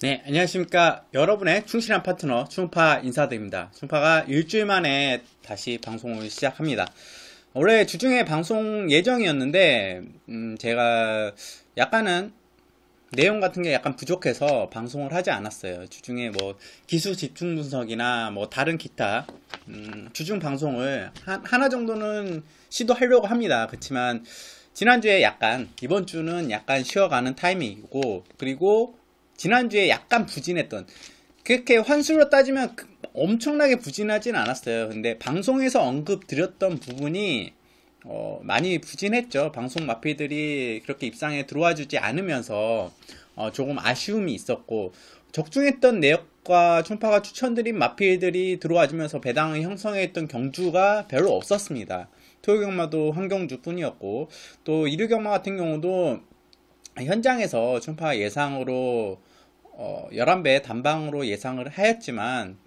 네, 안녕하십니까. 여러분의 충실한 파트너 충파 인사드립니다. 충파가 일주일 만에 다시 방송을 시작합니다. 원래 주중에 방송 예정이었는데 제가 약간은 내용 같은 게 약간 부족해서 방송을 하지 않았어요. 주중에 뭐 기술 집중 분석이나 뭐 다른 기타 주중 방송을 하나 정도는 시도하려고 합니다. 그렇지만 지난주에 약간, 이번 주는 약간 쉬어가는 타이밍이고, 그리고 지난주에 약간 부진했던, 그렇게 환수로 따지면 엄청나게 부진하진 않았어요. 근데 방송에서 언급 드렸던 부분이 많이 부진했죠. 방송 마필들이 그렇게 입상에 들어와 주지 않으면서 조금 아쉬움이 있었고, 적중했던 내역과 충파가 추천드린 마필들이 들어와 주면서 배당을 형성했던 경주가 별로 없었습니다. 토요경마도 한 경주 뿐이었고, 또 일요경마 같은 경우도 현장에서 충파 예상으로 11배 단방으로 예상을 하였지만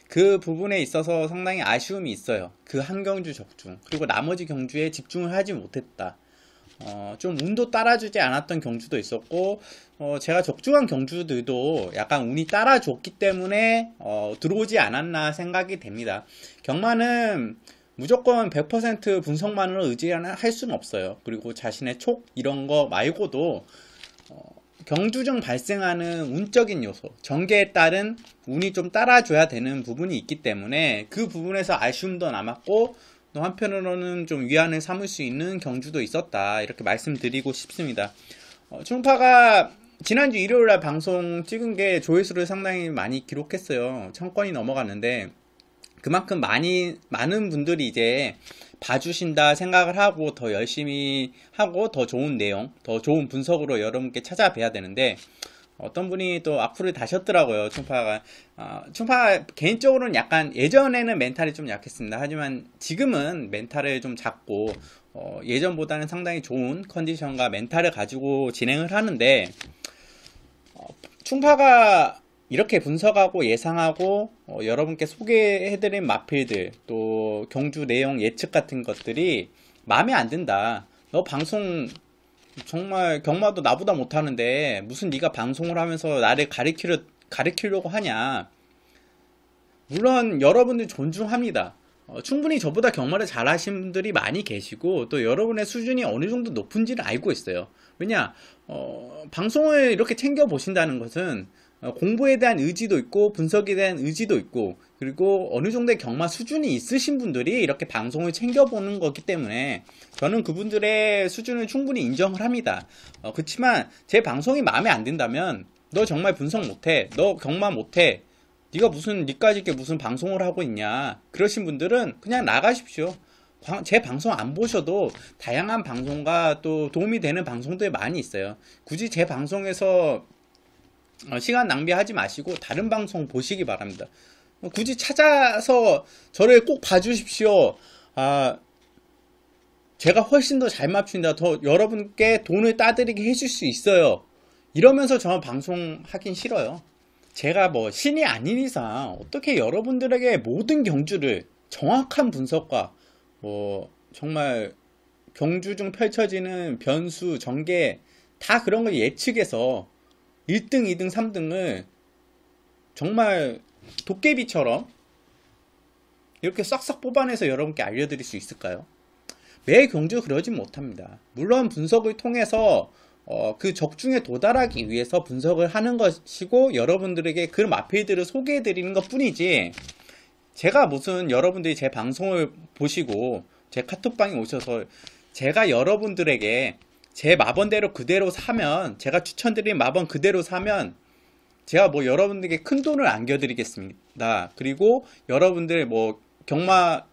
그 부분에 있어서 상당히 아쉬움이 있어요. 그 한 경주 적중, 그리고 나머지 경주에 집중을 하지 못했다. 좀 운도 따라주지 않았던 경주도 있었고, 제가 적중한 경주들도 약간 운이 따라줬기 때문에 들어오지 않았나 생각이 됩니다. 경마는 무조건 100% 분석만으로 의지할 수는 없어요. 그리고 자신의 촉 이런 거 말고도 경주 중 발생하는 운적인 요소, 전개에 따른 운이 좀 따라줘야 되는 부분이 있기 때문에 그 부분에서 아쉬움도 남았고, 또 한편으로는 좀 위안을 삼을 수 있는 경주도 있었다, 이렇게 말씀드리고 싶습니다. 충파가 지난주 일요일날 방송 찍은 게 조회수를 상당히 많이 기록했어요. 1000건이 넘어갔는데 그만큼 많은 분들이 이제 봐주신다 생각을 하고 더 열심히 하고 더 좋은 내용, 더 좋은 분석으로 여러분께 찾아뵈야 되는데, 어떤 분이 또 악플을 다셨더라고요. 충파가. 충파 개인적으로는 약간 예전에는 멘탈이 좀 약했습니다. 하지만 지금은 멘탈을 좀 잡고 예전보다는 상당히 좋은 컨디션과 멘탈을 가지고 진행을 하는데, 충파가 이렇게 분석하고 예상하고 여러분께 소개해드린 마필들, 또 경주 내용 예측 같은 것들이 마음에 안 든다. 너 방송 정말 경마도 나보다 못하는데 무슨 네가 방송을 하면서 나를 가리키려고 하냐. 물론 여러분들 존중합니다. 충분히 저보다 경마를 잘하신 분들이 많이 계시고, 또 여러분의 수준이 어느 정도 높은지를 알고 있어요. 왜냐, 방송을 이렇게 챙겨 보신다는 것은 공부에 대한 의지도 있고 분석에 대한 의지도 있고, 그리고 어느 정도의 경마 수준이 있으신 분들이 이렇게 방송을 챙겨보는 거기 때문에 저는 그분들의 수준을 충분히 인정을 합니다. 그렇지만 제 방송이 마음에 안 든다면, 너 정말 분석 못해, 너 경마 못해, 네가 무슨 니까지 게 무슨 방송을 하고 있냐, 그러신 분들은 그냥 나가십시오. 제 방송 안 보셔도 다양한 방송과 또 도움이 되는 방송들이 많이 있어요. 굳이 제 방송에서 시간 낭비하지 마시고 다른 방송 보시기 바랍니다. 굳이 찾아서 저를 꼭 봐주십시오. 제가 훨씬 더 잘 맞춘다, 더 여러분께 돈을 따드리게 해줄 수 있어요, 이러면서 저는 방송하긴 싫어요. 제가 뭐 신이 아닌 이상 어떻게 여러분들에게 모든 경주를 정확한 분석과 뭐 정말 경주 중 펼쳐지는 변수, 전개 다 그런 걸 예측해서 1등, 2등, 3등을 정말 도깨비처럼 이렇게 싹싹 뽑아내서 여러분께 알려드릴 수 있을까요? 매 경주 그러진 못합니다. 물론 분석을 통해서 그 적중에 도달하기 위해서 분석을 하는 것이고, 여러분들에게 그 마필들을 소개해 드리는 것 뿐이지, 제가 무슨 여러분들이 제 방송을 보시고 제 카톡방에 오셔서 제가 여러분들에게 제 마번대로 그대로 사면, 제가 추천드린 마번 그대로 사면 제가 뭐 여러분들에게 큰 돈을 안겨드리겠습니다. 그리고 여러분들 뭐 경마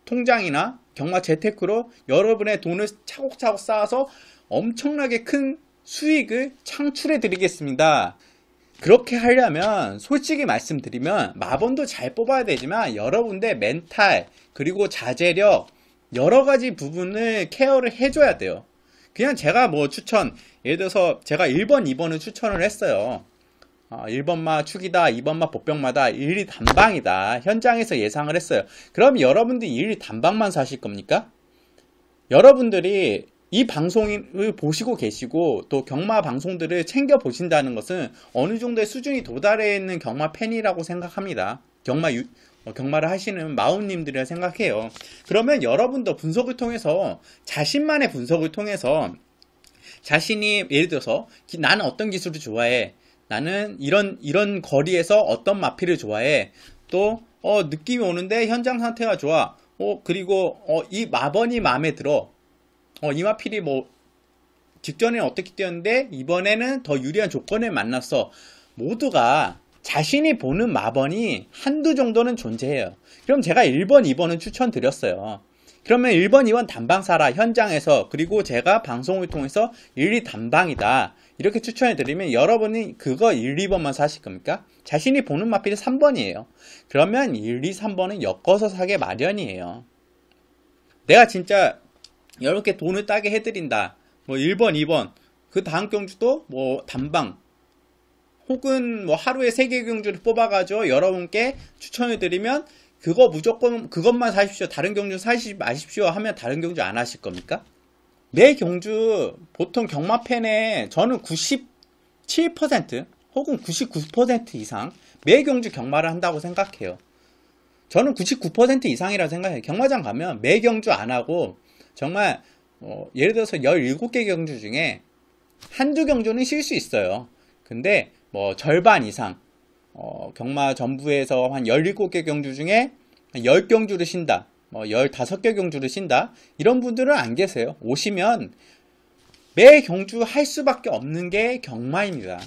통장이나 경마 재테크로 여러분의 돈을 차곡차곡 쌓아서 엄청나게 큰 수익을 창출해 드리겠습니다. 그렇게 하려면 솔직히 말씀드리면 마번도 잘 뽑아야 되지만 여러분들 멘탈, 그리고 자제력, 여러가지 부분을 케어를 해줘야 돼요. 그냥 제가 뭐 추천, 예를 들어서 제가 1번, 2번을 추천을 했어요. 1번마 축이다, 2번마 복병마다 1, 2 단방이다, 현장에서 예상을 했어요. 그럼 여러분들이 1, 2 단방만 사실 겁니까? 여러분들이 이 방송을 보시고 계시고 또 경마 방송들을 챙겨 보신다는 것은 어느 정도의 수준이 도달해 있는 경마 팬이라고 생각합니다. 경마를 하시는 마운님들이라 생각해요. 그러면 여러분도 분석을 통해서 자신만의 분석을 통해서 자신이 예를 들어서 나는 어떤 기술을 좋아해, 나는 이런 거리에서 어떤 마필을 좋아해, 또 느낌이 오는데 현장 상태가 좋아, 그리고 이 마번이 마음에 들어, 이 마필이 뭐 직전에는 어떻게 뛰었는데 이번에는 더 유리한 조건을 만났어. 모두가 자신이 보는 마번이 한두 정도는 존재해요. 그럼 제가 1번, 2번은 추천드렸어요. 그러면 1번, 2번 단방 사라 현장에서, 그리고 제가 방송을 통해서 1, 2 단방이다 이렇게 추천해드리면 여러분이 그거 1, 2번만 사실 겁니까? 자신이 보는 마필이 3번이에요. 그러면 1, 2, 3번은 엮어서 사게 마련이에요. 내가 진짜 여러분께 돈을 따게 해드린다, 뭐 1번, 2번, 그 다음 경주도 뭐 단방 혹은 뭐 하루에 3개 경주를 뽑아가지고 여러분께 추천해드리면 그거 무조건 그것만 사십시오, 다른 경주 사시지 마십시오 하면 다른 경주 안 하실 겁니까? 매 경주 보통 경마팬의 저는 97% 혹은 99% 이상 매 경주 경마를 한다고 생각해요. 저는 99% 이상이라고 생각해요. 경마장 가면 매 경주 안 하고 정말 예를 들어서 17개 경주 중에 한두 경주는 쉴 수 있어요. 근데 뭐 절반 이상 경마 전부에서 한 17개 경주 중에 10경주를 쉰다, 뭐 15개 경주를 쉰다, 이런 분들은 안 계세요. 오시면 매 경주 할 수밖에 없는 게 경마입니다.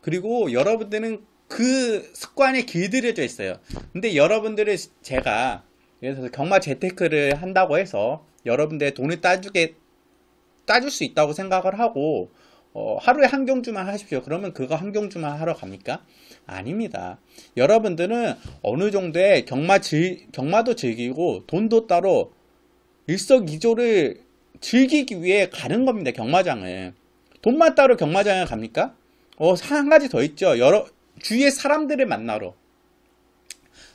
그리고 여러분들은 그 습관에 길들여져 있어요. 근데 여러분들을 제가 예를 들어서 경마 재테크를 한다고 해서 여러분들의 돈을 따줄 수 있다고 생각을 하고 하루에 한 경주만 하십시오, 그러면 그거 한 경주만 하러 갑니까? 아닙니다. 여러분들은 어느 정도의 경마도 즐기고 돈도 따로 일석이조를 즐기기 위해 가는 겁니다. 경마장을. 돈만 따로 경마장을 갑니까? 한 가지 더 있죠. 주위의 사람들을 만나러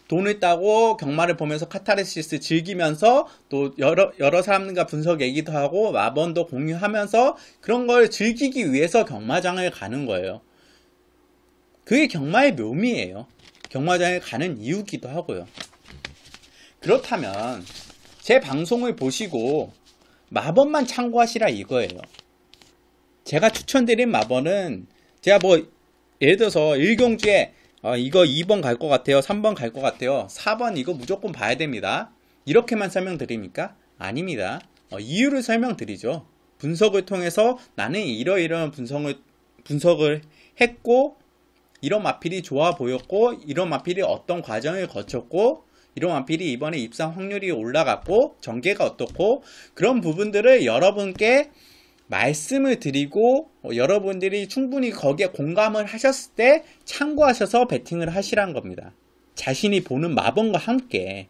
돈을 따고 경마를 보면서 카타르시스 즐기면서 또 여러 사람들과 분석 얘기도 하고 마번도 공유하면서 그런 걸 즐기기 위해서 경마장을 가는 거예요. 그게 경마의 묘미예요. 경마장에 가는 이유기도 하고요. 그렇다면 제 방송을 보시고 마번만 참고하시라 이거예요. 제가 추천드린 마번은 제가 뭐 예를 들어서 1경주에 이거 2번 갈 것 같아요, 3번 갈 것 같아요, 4번 이거 무조건 봐야 됩니다, 이렇게만 설명드립니까? 아닙니다. 이유를 설명드리죠. 분석을 통해서 나는 이러이러한 분석을 했고, 이런 마필이 좋아 보였고, 이런 마필이 어떤 과정을 거쳤고, 이런 마필이 이번에 입상 확률이 올라갔고, 전개가 어떻고, 그런 부분들을 여러분께 말씀을 드리고 여러분들이 충분히 거기에 공감을 하셨을 때 참고하셔서 베팅을 하시란 겁니다. 자신이 보는 마번과 함께.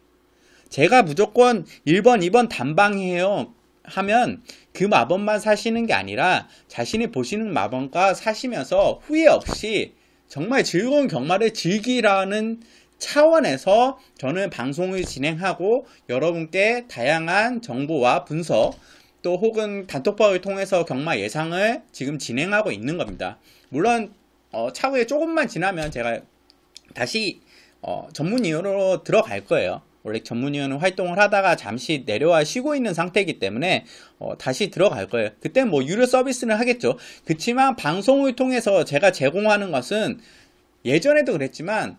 제가 무조건 1번, 2번 단방이에요 하면 그 마번만 사시는 게 아니라 자신이 보시는 마번과 사시면서 후회 없이 정말 즐거운 경마를 즐기라는 차원에서 저는 방송을 진행하고 여러분께 다양한 정보와 분석 또 혹은 단톡방을 통해서 경마 예상을 지금 진행하고 있는 겁니다. 물론 차후에 조금만 지나면 제가 다시 전문위원으로 들어갈 거예요. 원래 전문위원은 활동을 하다가 잠시 내려와 쉬고 있는 상태이기 때문에 다시 들어갈 거예요. 그때 뭐 유료 서비스는 하겠죠. 그렇지만 방송을 통해서 제가 제공하는 것은 예전에도 그랬지만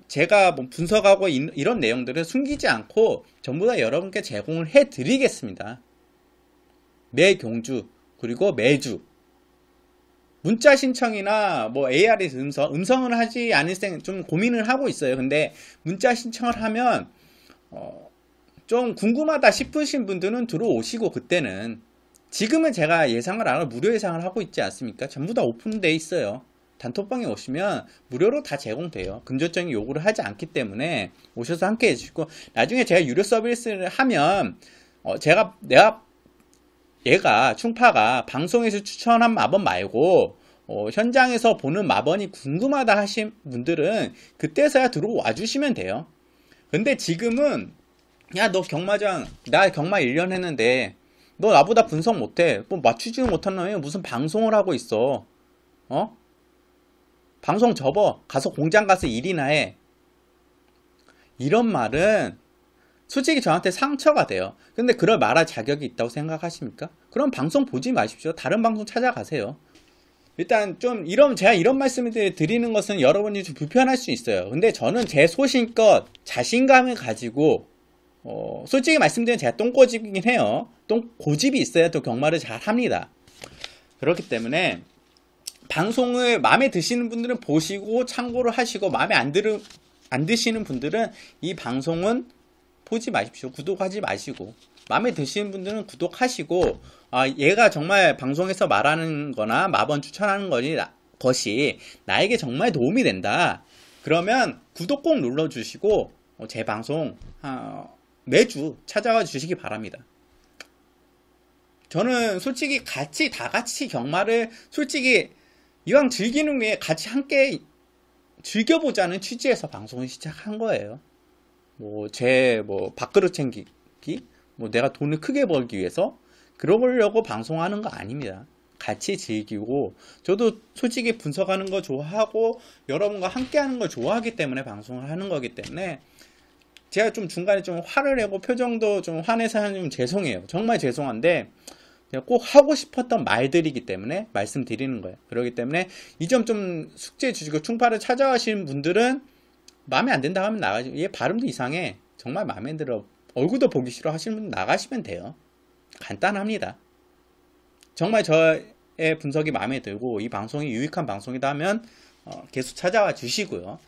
제가 뭐 분석하고 이런 내용들을 숨기지 않고 전부 다 여러분께 제공을 해드리겠습니다. 매 경주 그리고 매주 문자 신청이나 뭐 ARS 음성을 하지 않을 좀 고민을 하고 있어요. 근데 문자 신청을 하면 좀 궁금하다 싶으신 분들은 들어오시고, 그때는 지금은 제가 예상을 안 하고 무료 예상을 하고 있지 않습니까? 전부 다 오픈되어 있어요. 단톡방에 오시면 무료로 다 제공돼요. 금전적인 요구를 하지 않기 때문에 오셔서 함께 해주시고, 나중에 제가 유료 서비스를 하면 얘가 충파가 방송에서 추천한 마번 말고 현장에서 보는 마번이 궁금하다 하신 분들은 그때서야 들어와 주시면 돼요. 근데 지금은 야, 너 경마장 나 경마 1년 했는데 너 나보다 분석 못해. 뭐 맞추지는 못하는 놈이 무슨 방송을 하고 있어. 어? 방송 접어. 가서 공장 가서 일이나 해. 이런 말은 솔직히 저한테 상처가 돼요. 근데 그걸 말할 자격이 있다고 생각하십니까? 그럼 방송 보지 마십시오. 다른 방송 찾아가세요. 일단 좀 제가 이런 말씀을 드리는 것은 여러분이 좀 불편할 수 있어요. 근데 저는 제 소신껏 자신감을 가지고 솔직히 말씀드리면 제가 똥고집이긴 해요. 똥고집이 있어야 또 경마를 잘 합니다. 그렇기 때문에 방송을 마음에 드시는 분들은 보시고 참고를 하시고, 마음에 안 드시는 분들은 이 방송은 보지 마십시오. 구독하지 마시고, 마음에 드시는 분들은 구독하시고, 얘가 정말 방송에서 말하는 거나 마번 추천하는 것이 나에게 정말 도움이 된다. 그러면 구독 꼭 눌러주시고 제 방송 매주 찾아와 주시기 바랍니다. 저는 솔직히 다 같이 경마를 솔직히 이왕 즐기는 게 같이 함께 즐겨보자는 취지에서 방송을 시작한 거예요. 밥그릇 챙기기, 내가 돈을 크게 벌기 위해서 그러려고 방송하는 거 아닙니다. 같이 즐기고, 저도 솔직히 분석하는 거 좋아하고 여러분과 함께 하는 걸 좋아하기 때문에 방송을 하는 거기 때문에, 제가 좀 중간에 좀 화를 내고 표정도 좀 화내서 하는 좀 죄송해요. 정말 죄송한데 제가 꼭 하고 싶었던 말들이기 때문에 말씀드리는 거예요. 그렇기 때문에 이 점 좀 숙지해 주시고, 충파를 찾아가시는 분들은 마음에 안 든다 하면 나가지. 얘 발음도 이상해. 정말 마음에 안 들어. 얼굴도 보기 싫어 하시는 분 나가시면 돼요. 간단합니다. 정말 저의 분석이 마음에 들고 이 방송이 유익한 방송이다 하면 계속 찾아와 주시고요.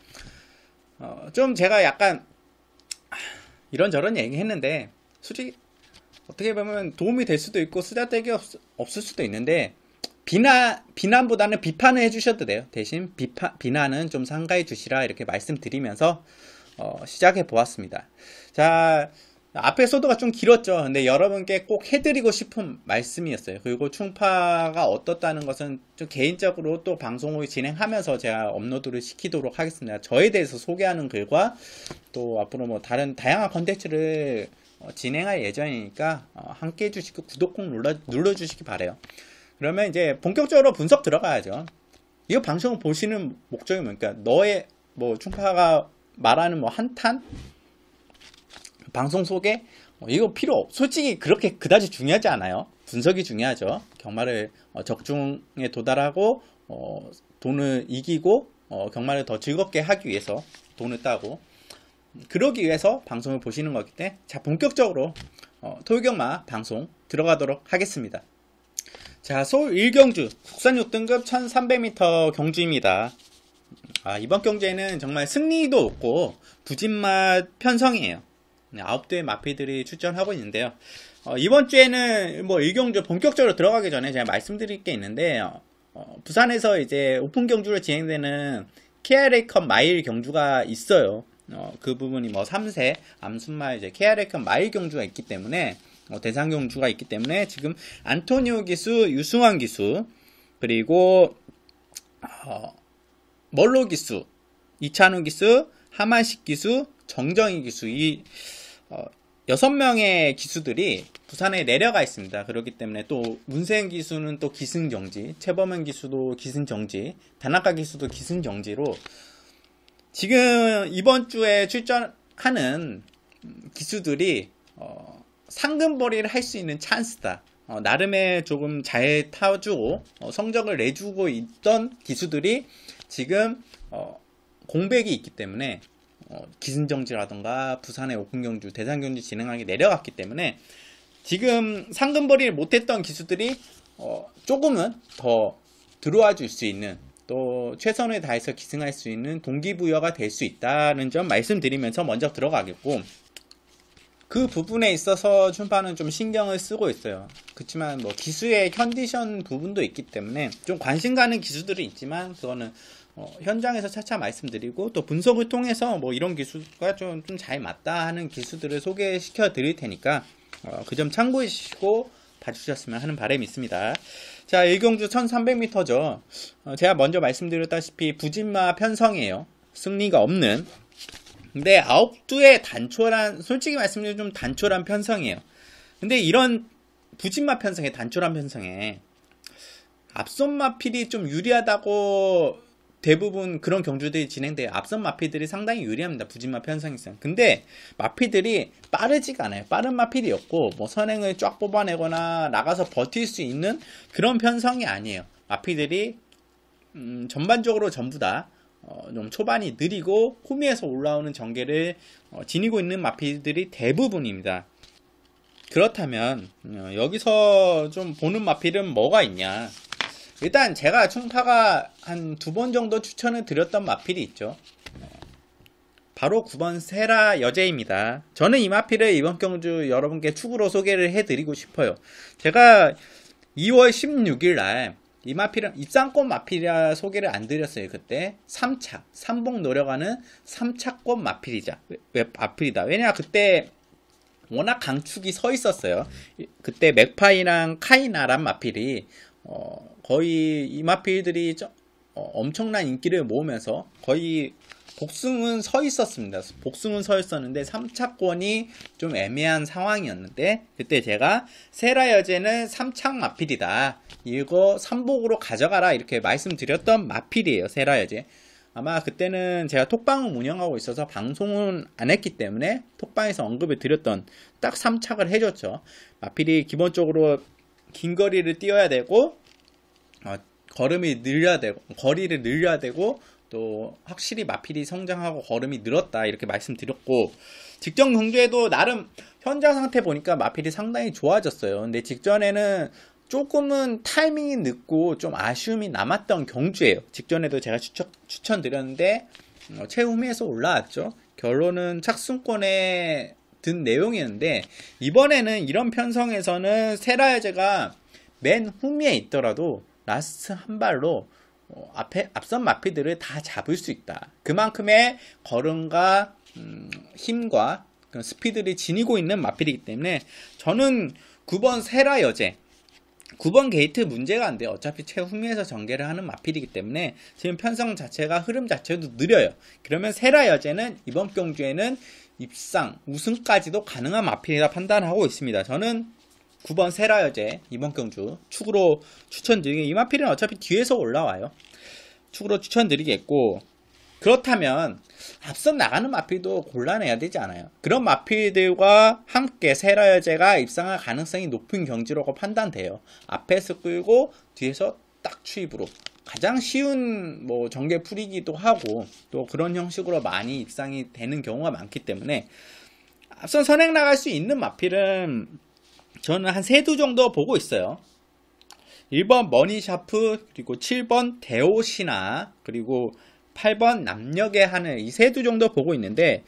좀 제가 약간 이런저런 얘기했는데 솔직히 어떻게 보면 도움이 될 수도 있고 쓰잘데기 없을 수도 있는데, 비난보다는 비판을 해주셔도 돼요. 대신 비난은 좀 삼가해 주시라 이렇게 말씀드리면서 시작해 보았습니다. 자, 앞에 소도가 좀 길었죠. 근데 여러분께 꼭 해드리고 싶은 말씀이었어요. 그리고 충파가 어떻다는 것은 좀 개인적으로 또 방송을 진행하면서 제가 업로드를 시키도록 하겠습니다. 저에 대해서 소개하는 글과 또 앞으로 다른 다양한 컨텐츠를 진행할 예정이니까 함께 해주시고 구독 꼭 눌러주시기 바래요. 그러면 이제 본격적으로 분석 들어가야죠. 이거 방송을 보시는 목적이 뭡니까? 너의 충파가 말하는 한탄? 방송 소개? 이거 솔직히 그렇게 그다지 중요하지 않아요. 분석이 중요하죠. 경마를 적중에 도달하고 돈을 이기고 경마를 더 즐겁게 하기 위해서 돈을 따고, 그러기 위해서 방송을 보시는 거기 때문에, 자, 본격적으로 토요경마 방송 들어가도록 하겠습니다. 자, 서울 1경주 국산 6등급 1300m 경주입니다. 이번 경주에는 정말 승리도 없고 부진맛 편성이에요. 9대의 마피들이 출전하고 있는데요. 이번 주에는 1경주 본격적으로 들어가기 전에 제가 말씀드릴 게 있는데, 부산에서 이제 오픈 경주로 진행되는 KRA컵 마일 경주가 있어요. 그 부분이 3세 암순말 이제 KRA컵 마일 경주가 있기 때문에, 대상 경주가 있기 때문에 지금 안토니오 기수, 유승환 기수, 그리고 멀로 기수, 이찬우 기수, 하만식 기수, 정정희 기수, 이 6명의 기수들이 부산에 내려가 있습니다. 그렇기 때문에 또 문세현 기수는 또 기승정지, 최범현 기수도 기승정지, 다나카 기수도 기승정지로 지금 이번 주에 출전하는 기수들이 상금벌이를 할 수 있는 찬스다. 나름의 조금 잘 타주고 성적을 내주고 있던 기수들이 지금 공백이 있기 때문에 기승정지라던가 부산의 오픈경주, 대상경주 진행하기 내려갔기 때문에 지금 상금벌이를 못했던 기수들이 조금은 더 들어와 줄 수 있는, 또 최선을 다해서 기승할 수 있는 동기부여가 될 수 있다는 점 말씀드리면서 먼저 들어가겠고, 그 부분에 있어서 춘파는 좀 신경을 쓰고 있어요. 그렇지만 기수의 컨디션 부분도 있기 때문에 좀 관심 가는 기수들이 있지만, 그거는 현장에서 차차 말씀드리고, 또 분석을 통해서 이런 기수가 좀 잘 맞다 하는 기수들을 소개시켜 드릴 테니까 그 점 참고해 주시고 봐주셨으면 하는 바람이 있습니다. 자, 1경주 1300m죠. 제가 먼저 말씀드렸다시피 부진마 편성이에요. 승리가 없는. 근데 9두의 단촐한, 솔직히 말씀드리면 좀 단촐한 편성이에요. 근데 이런 부진마 편성에 단촐한 편성에 앞선 마필이 좀 유리하다고 대부분 그런 경주들이 진행돼요. 앞선 마필들이 상당히 유리합니다. 부진마 편성이상. 근데 마필들이 빠르지가 않아요. 빠른 마필이 없고 뭐 선행을 쫙 뽑아내거나 나가서 버틸 수 있는 그런 편성이 아니에요. 마필들이 전반적으로 전부 다 좀 초반이 느리고 후미에서 올라오는 전개를 지니고 있는 마필들이 대부분입니다. 그렇다면 여기서 좀 보는 마필은 뭐가 있냐. 일단 제가 충파가 한 2번 정도 추천을 드렸던 마필이 있죠. 바로 9번 세라 여제입니다. 저는 이 마필을 이번 경주 여러분께 축으로 소개를 해드리고 싶어요. 제가 2월 16일 날 이 마필은 입상권 마필이라 소개를 안 드렸어요. 그때 3차, 3봉 노려가는 3차권 마필이다. 왜냐 그때 워낙 강축이 서 있었어요. 그때 맥파이랑 카이나란 마필이 거의 이 마필들이 엄청난 인기를 모으면서 거의 복숭은 서 있었습니다. 복숭은 서 있었는데 3차권이 좀 애매한 상황이었는데 그때 제가 세라 여제는 3착 마필이다. 이거 3복으로 가져가라 이렇게 말씀드렸던 마필이에요. 세라 여제. 아마 그때는 제가 톡방을 운영하고 있어서 방송은 안 했기 때문에 톡방에서 언급을 드렸던 딱 3착을 해줬죠. 마필이 기본적으로 긴 거리를 뛰어야 되고 걸음이 늘려야 되고 거리를 늘려야 되고 또 확실히 마필이 성장하고 걸음이 늘었다 이렇게 말씀드렸고 직전 경주에도 나름 현장 상태 보니까 마필이 상당히 좋아졌어요. 근데 직전에는 조금은 타이밍이 늦고 좀 아쉬움이 남았던 경주예요. 직전에도 제가 추천드렸는데 최후미에서 올라왔죠. 결론은 착순권에 든 내용이었는데 이번에는 이런 편성에서는 세라여제가 맨 후미에 있더라도 라스트 한 발로 앞선 마필들을 다 잡을 수 있다. 그만큼의 걸음과 힘과 스피드를 지니고 있는 마필이기 때문에 저는 9번 세라 여제 9번 게이트 문제가 안 돼요. 어차피 최후미에서 전개를 하는 마필이기 때문에 지금 편성 자체가 흐름 자체도 느려요. 그러면 세라 여제는 이번 경주에는 입상 우승까지도 가능한 마필이라 판단하고 있습니다. 저는 9번 세라 여제 이번 경주 축으로 추천드리게 이 마필은 어차피 뒤에서 올라와요. 축으로 추천드리겠고 그렇다면 앞선 나가는 마필도 골라내야 되지 않아요. 그런 마필들과 함께 세라 여제가 입상할 가능성이 높은 경주라고 판단돼요. 앞에서 끌고 뒤에서 딱 추입으로 가장 쉬운 뭐 전개 풀이기도 하고 또 그런 형식으로 많이 입상이 되는 경우가 많기 때문에 앞선 선행 나갈 수 있는 마필은 저는 한 3두 정도 보고 있어요. 1번 머니샤프 그리고 7번 데오시나 그리고 8번 남녘의 하늘 이 3두 정도 보고 있는데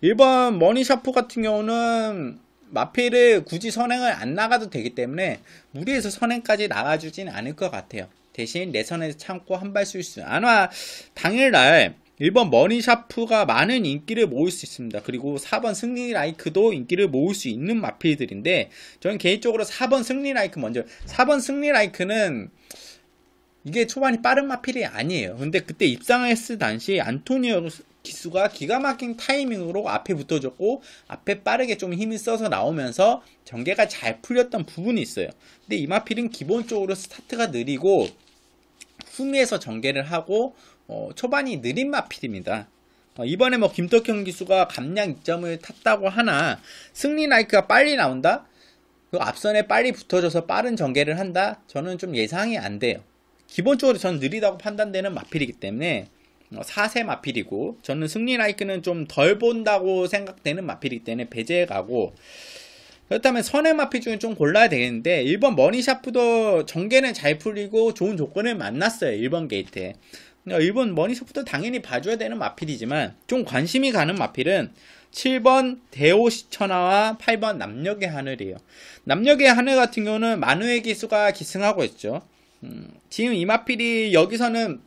1번 머니샤프 같은 경우는 마필을 굳이 선행을 안 나가도 되기 때문에 무리해서 선행까지 나가주진 않을 것 같아요. 대신 내선에서 참고 한 발 쏠 수 아마 당일날 1번 머니샤프가 많은 인기를 모을 수 있습니다. 그리고 4번 승리라이크도 인기를 모을 수 있는 마필들인데 저는 개인적으로 4번 승리라이크 먼저 4번 승리라이크는 이게 초반이 빠른 마필이 아니에요. 근데 그때 입상을 했을 당시 안토니오 기수가 기가 막힌 타이밍으로 앞에 붙어줬고 앞에 빠르게 좀 힘을 써서 나오면서 전개가 잘 풀렸던 부분이 있어요. 근데 이 마필은 기본적으로 스타트가 느리고 후미에서 전개를 하고 초반이 느린 마필입니다. 이번에 뭐 김덕현 기수가 감량 2점을 탔다고 하나 승리라이크가 빨리 나온다? 앞선에 빨리 붙어줘서 빠른 전개를 한다? 저는 좀 예상이 안 돼요. 기본적으로 저는 느리다고 판단되는 마필이기 때문에 4세 마필이고 저는 승리라이크는 좀 덜 본다고 생각되는 마필이기 때문에 배제해 가고 그렇다면 선행 마필 중에 좀 골라야 되겠는데 1번 머니샤프도 전개는 잘 풀리고 좋은 조건을 만났어요. 1번 게이트에 1번 머니샤프도 당연히 봐줘야 되는 마필이지만 좀 관심이 가는 마필은 7번 데오시천하와 8번 남녘의 하늘이에요. 남녘의 하늘 같은 경우는 만우의 기수가 기승하고 있죠. 지금 이 마필이 여기서는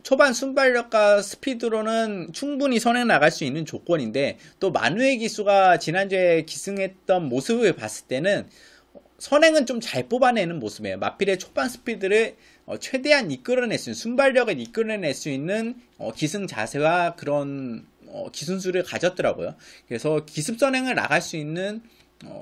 초반 순발력과 스피드로는 충분히 선행 나갈 수 있는 조건인데 또 만우의 기수가 지난주에 기승했던 모습을 봤을 때는 선행은 좀 잘 뽑아내는 모습이에요. 마필의 초반 스피드를 최대한 이끌어낼 수 있는 순발력을 이끌어낼 수 있는 기승 자세와 그런 기순수를 가졌더라고요. 그래서 기습 선행을 나갈 수 있는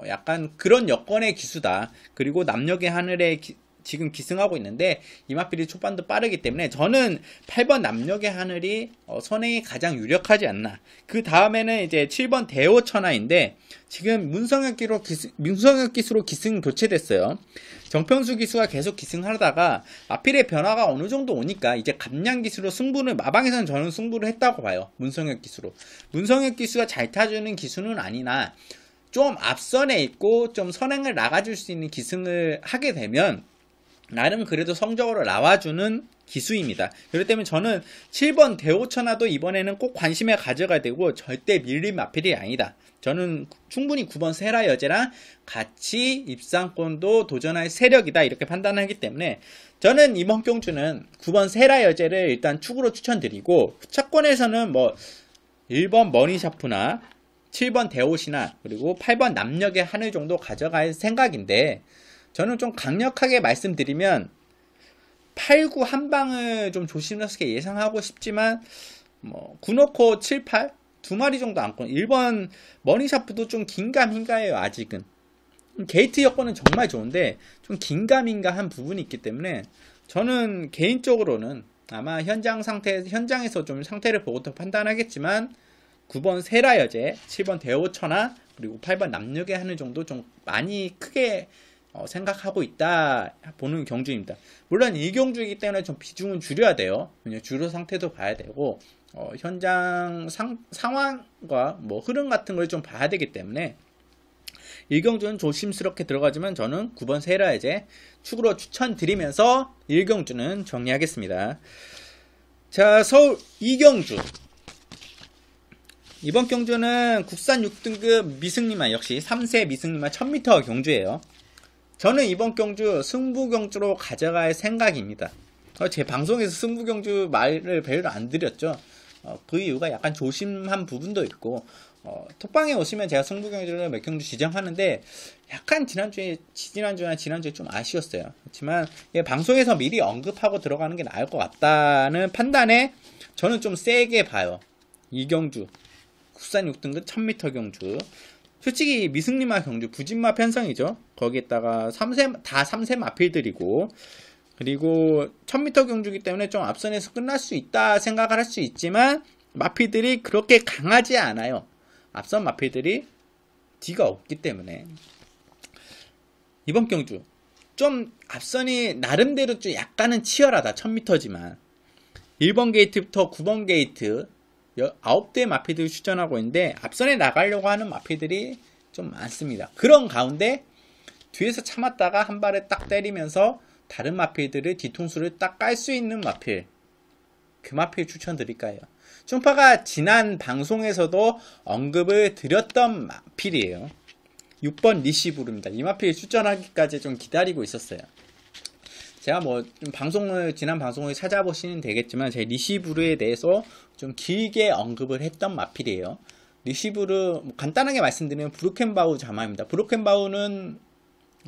약간 그런 여건의 기수다. 그리고 남녘의 하늘에 지금 기승하고 있는데 이마필이 초반도 빠르기 때문에 저는 8번 남녘의 하늘이 선행이 가장 유력하지 않나. 그 다음에는 이제 7번 대오천하인데 지금 문성혁 기수로 기승 교체됐어요. 정평수 기수가 계속 기승하다가 마필의 변화가 어느 정도 오니까 이제 감량 기수로 승부를, 마방에서는 저는 승부를 했다고 봐요. 문성혁 기수로. 문성혁 기수가 잘 타주는 기수는 아니나 좀 앞선에 있고 좀 선행을 나가줄 수 있는 기승을 하게 되면 나름 그래도 성적으로 나와주는 기수입니다. 그렇기 때문에 저는 7번 대오천하도 이번에는 꼭 관심에 가져가야 되고 절대 밀린 마필이 아니다. 저는 충분히 9번 세라 여제랑 같이 입상권도 도전할 세력이다 이렇게 판단하기 때문에 저는 이번 경주는 9번 세라 여제를 일단 축으로 추천드리고 후차권에서는 뭐 1번 머니샤프나 7번 대오시나 그리고 8번 남녘의 하늘 정도 가져갈 생각인데 저는 좀 강력하게 말씀드리면 8, 9 한 방을 좀 조심스럽게 예상하고 싶지만 뭐 9놓고 7, 8 두 마리 정도 안고 1번 머니샤프도 좀 긴가민가해요. 아직은 게이트 여건은 정말 좋은데 좀 긴가민가한 부분이 있기 때문에 저는 개인적으로는 아마 현장에서 좀 상태를 보고 더 판단하겠지만 9번 세라여제, 7번 대오천하 그리고 8번 남녘의 하늘 정도 좀 많이 크게 생각하고 있다 보는 경주입니다. 물론 이 경주이기 때문에 좀 비중은 줄여야 돼요. 주로 상태도 봐야 되고 현장 상황과 뭐 흐름 같은 걸 좀 봐야 되기 때문에 이 경주는 조심스럽게 들어가지만 저는 9번 세라이제 축으로 추천드리면서 1경주는 정리하겠습니다. 자, 서울 2경주 이번 경주는 국산 6등급 미승리만 역시 3세 미승리만 1000m 경주예요. 저는 이번 경주 승부경주로 가져갈 생각입니다. 제 방송에서 승부경주 말을 별로 안 드렸죠. 그 이유가 약간 조심한 부분도 있고 톡방에 오시면 제가 승부경주를 몇 경주 지정하는데 약간 지난주나 지난주에 좀 아쉬웠어요. 그렇지만 방송에서 미리 언급하고 들어가는 게 나을 것 같다는 판단에 저는 좀 세게 봐요. 이 경주 국산 6등급 1000m 경주 솔직히 미승리마 경주 부진마 편성이죠. 거기에다가 3세 마필들이고 그리고 1000m 경주기 때문에 좀 앞선에서 끝날 수 있다 생각을 할 수 있지만 마필들이 그렇게 강하지 않아요. 앞선 마필들이 뒤가 없기 때문에 이번 경주 좀 앞선이 나름대로 좀 약간은 치열하다. 1000m지만 1번 게이트부터 9번 게이트 9대 마필들이 출전하고 있는데 앞선에 나가려고 하는 마필들이 좀 많습니다. 그런 가운데 뒤에서 참았다가 한 발에 딱 때리면서 다른 마필들의 뒤통수를 딱 깔 수 있는 마필, 그 마필 추천드릴까요? 충파가 지난 방송에서도 언급을 드렸던 마필이에요. 6번 리시부르입니다. 이 마필 출전하기까지 좀 기다리고 있었어요. 제가 뭐 지난 방송을 찾아보시면 되겠지만 제 리시부르에 대해서 좀 길게 언급을 했던 마필이에요. 리시부르 간단하게 말씀드리면 브루켄바우 자마입니다. 브루켄바우는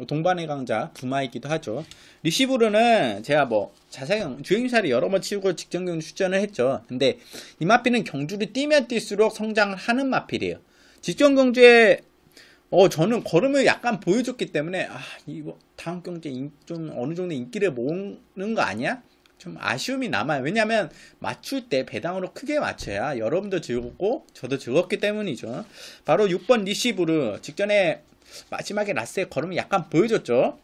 동반의 강자 부마이기도 하죠. 리시부르는 제가 뭐 자세히 주행사를 여러 번 치우고 직전 경주 출전을 했죠. 근데 이 마필은 경주를 뛰면 뛸수록 성장을 하는 마필이에요. 직전 경주에 저는 걸음을 약간 보여줬기 때문에 이거 다음 경주에 좀 어느 정도 인기를 모으는 거 아니야? 좀 아쉬움이 남아요. 왜냐면 맞출 때 배당으로 크게 맞춰야 여러분도 즐겁고 저도 즐겁기 때문이죠. 바로 6번 리시부르 직전에 마지막에 라스의 걸음을 약간 보여줬죠.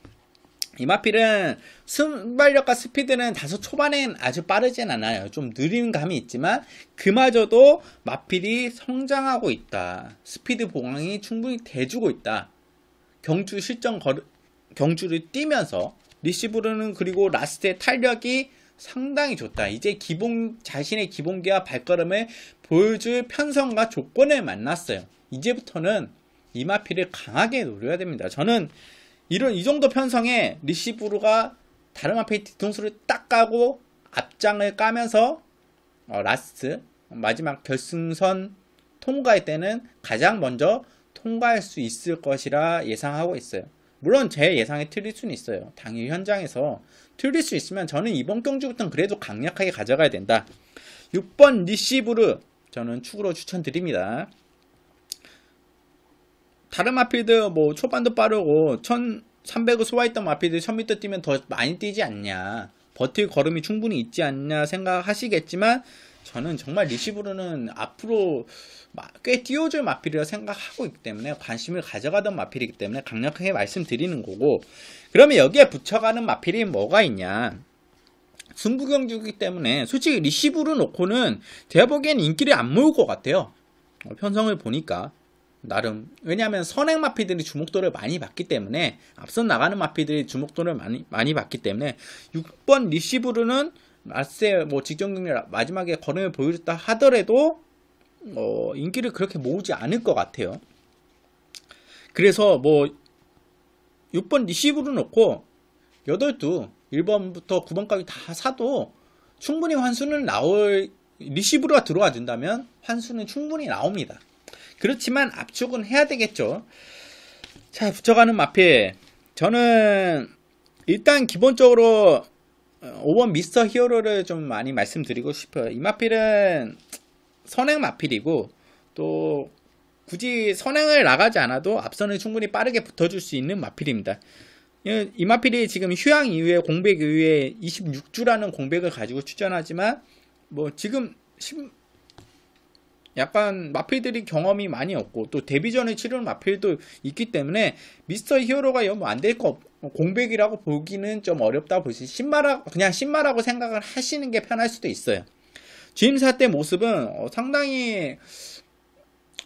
이 마필은 순발력과 스피드는 다소 초반엔 아주 빠르진 않아요. 좀 느린 감이 있지만 그마저도 마필이 성장하고 있다. 스피드 보강이 충분히 돼주고 있다. 경주를 뛰면서 리시부르는 그리고 라스트의 탄력이 상당히 좋다. 이제 자신의 기본기와 발걸음을 보여줄 편성과 조건을 만났어요. 이제부터는 이 마필을 강하게 노려야 됩니다. 저는 이 정도 편성에 리시부르가 다른 마필 뒤통수를 딱 까고 앞장을 까면서 라스트 마지막 결승선 통과할 때는 가장 먼저 통과할 수 있을 것이라 예상하고 있어요. 물론 제 예상이 틀릴 수는 있어요. 당일 현장에서 틀릴 수 있으면 저는 이번 경주부터는 그래도 강력하게 가져가야 된다. 6번 리시부르 저는 축으로 추천드립니다. 다른 마필들 뭐 초반도 빠르고 1300을 소화했던 마필들이 1000m 뛰면 더 많이 뛰지 않냐, 버틸 걸음이 충분히 있지 않냐 생각하시겠지만, 저는 정말 리시브르는 앞으로 꽤 띄워줄 마필이라 생각하고 있기 때문에, 관심을 가져가던 마필이기 때문에 강력하게 말씀드리는 거고, 그러면 여기에 붙여가는 마필이 뭐가 있냐, 승부경주이기 때문에 솔직히 리시브르 놓고는 제가 보기엔 인기를 안 모을 것 같아요. 편성을 보니까 나름. 왜냐하면 선행 마피들이 주목도를 많이 받기 때문에, 앞선 나가는 마피들이 주목도를 많이 받기 때문에 6번 리시브르는 마세 뭐 직전 경기 마지막에 걸음을 보여줬다 하더라도 인기를 그렇게 모으지 않을 것 같아요. 그래서 뭐 6번 리시브르 놓고 8두 1번부터 9번까지 다 사도 충분히 환수는 나올, 리시브르가 들어와 준다면 환수는 충분히 나옵니다. 그렇지만 압축은 해야 되겠죠. 자, 붙여가는 마필, 저는 일단 기본적으로 5번 미스터 히어로를 좀 많이 말씀드리고 싶어요. 이 마필은 선행 마필이고, 또 굳이 선행을 나가지 않아도 앞선을 충분히 빠르게 붙어줄 수 있는 마필입니다. 이 마필이 지금 휴양 이후에 공백 이후에 26주라는 공백을 가지고 출전하지만, 뭐 지금 약간 마필들이 경험이 많이 없고 또 데뷔전을 치르는 마필도 있기 때문에 미스터 히어로가 뭐 안 될 거, 공백이라고 보기는 좀 어렵다 보시, 그냥 신마라고 생각을 하시는 게 편할 수도 있어요. 주임사 때 모습은 상당히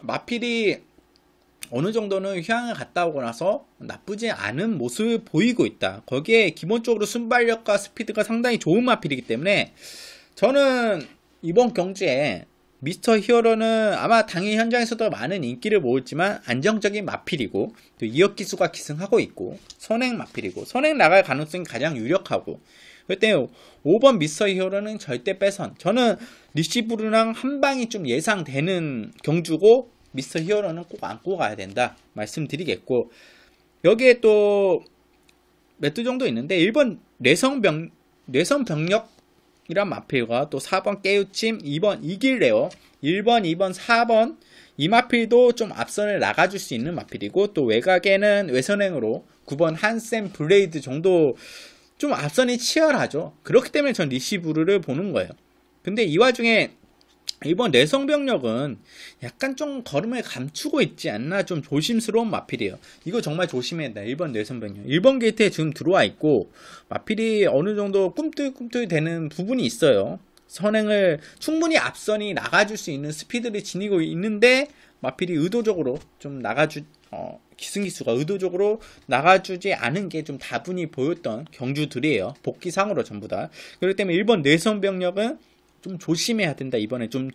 마필이 어느 정도는 휴양을 갔다 오고 나서 나쁘지 않은 모습을 보이고 있다. 거기에 기본적으로 순발력과 스피드가 상당히 좋은 마필이기 때문에, 저는 이번 경주에 미스터 히어로는 아마 당일 현장에서도 많은 인기를 모을지만 안정적인 마필이고, 또 이역 기수가 기승하고 있고, 선행 마필이고, 선행 나갈 가능성이 가장 유력하고, 그때 5번 미스터 히어로는 절대 빼선, 저는 리시브르랑 한 방이 좀 예상되는 경주고, 미스터 히어로는 꼭 안고 가야 된다 말씀드리겠고, 여기에 또 몇 두 정도 있는데, 1번 뇌성병력 이란 마필과 또 4번 깨우침, 2번 이길레어, 1번, 2번, 4번 이 마필도 좀 앞선을 나가줄 수 있는 마필이고, 또 외곽에는 외선행으로 9번 한샘 블레이드 정도 좀 앞선이 치열하죠. 그렇기 때문에 전 리시브르를 보는 거예요. 근데 이 와중에 1번 내성병력은 약간 좀 걸음을 감추고 있지 않나, 좀 조심스러운 마필이에요. 이거 정말 조심해야 된다. 1번 내성병력 1번 게이트에 지금 들어와 있고, 마필이 어느 정도 꿈틀꿈틀 되는 부분이 있어요. 선행을 충분히 앞선이 나가줄 수 있는 스피드를 지니고 있는데, 마필이 의도적으로 좀 기승기수가 의도적으로 나가주지 않은 게 좀 다분히 보였던 경주들이에요. 복귀상으로 전부 다. 그렇기 때문에 1번 내성병력은 좀 조심해야 된다. 이번에 좀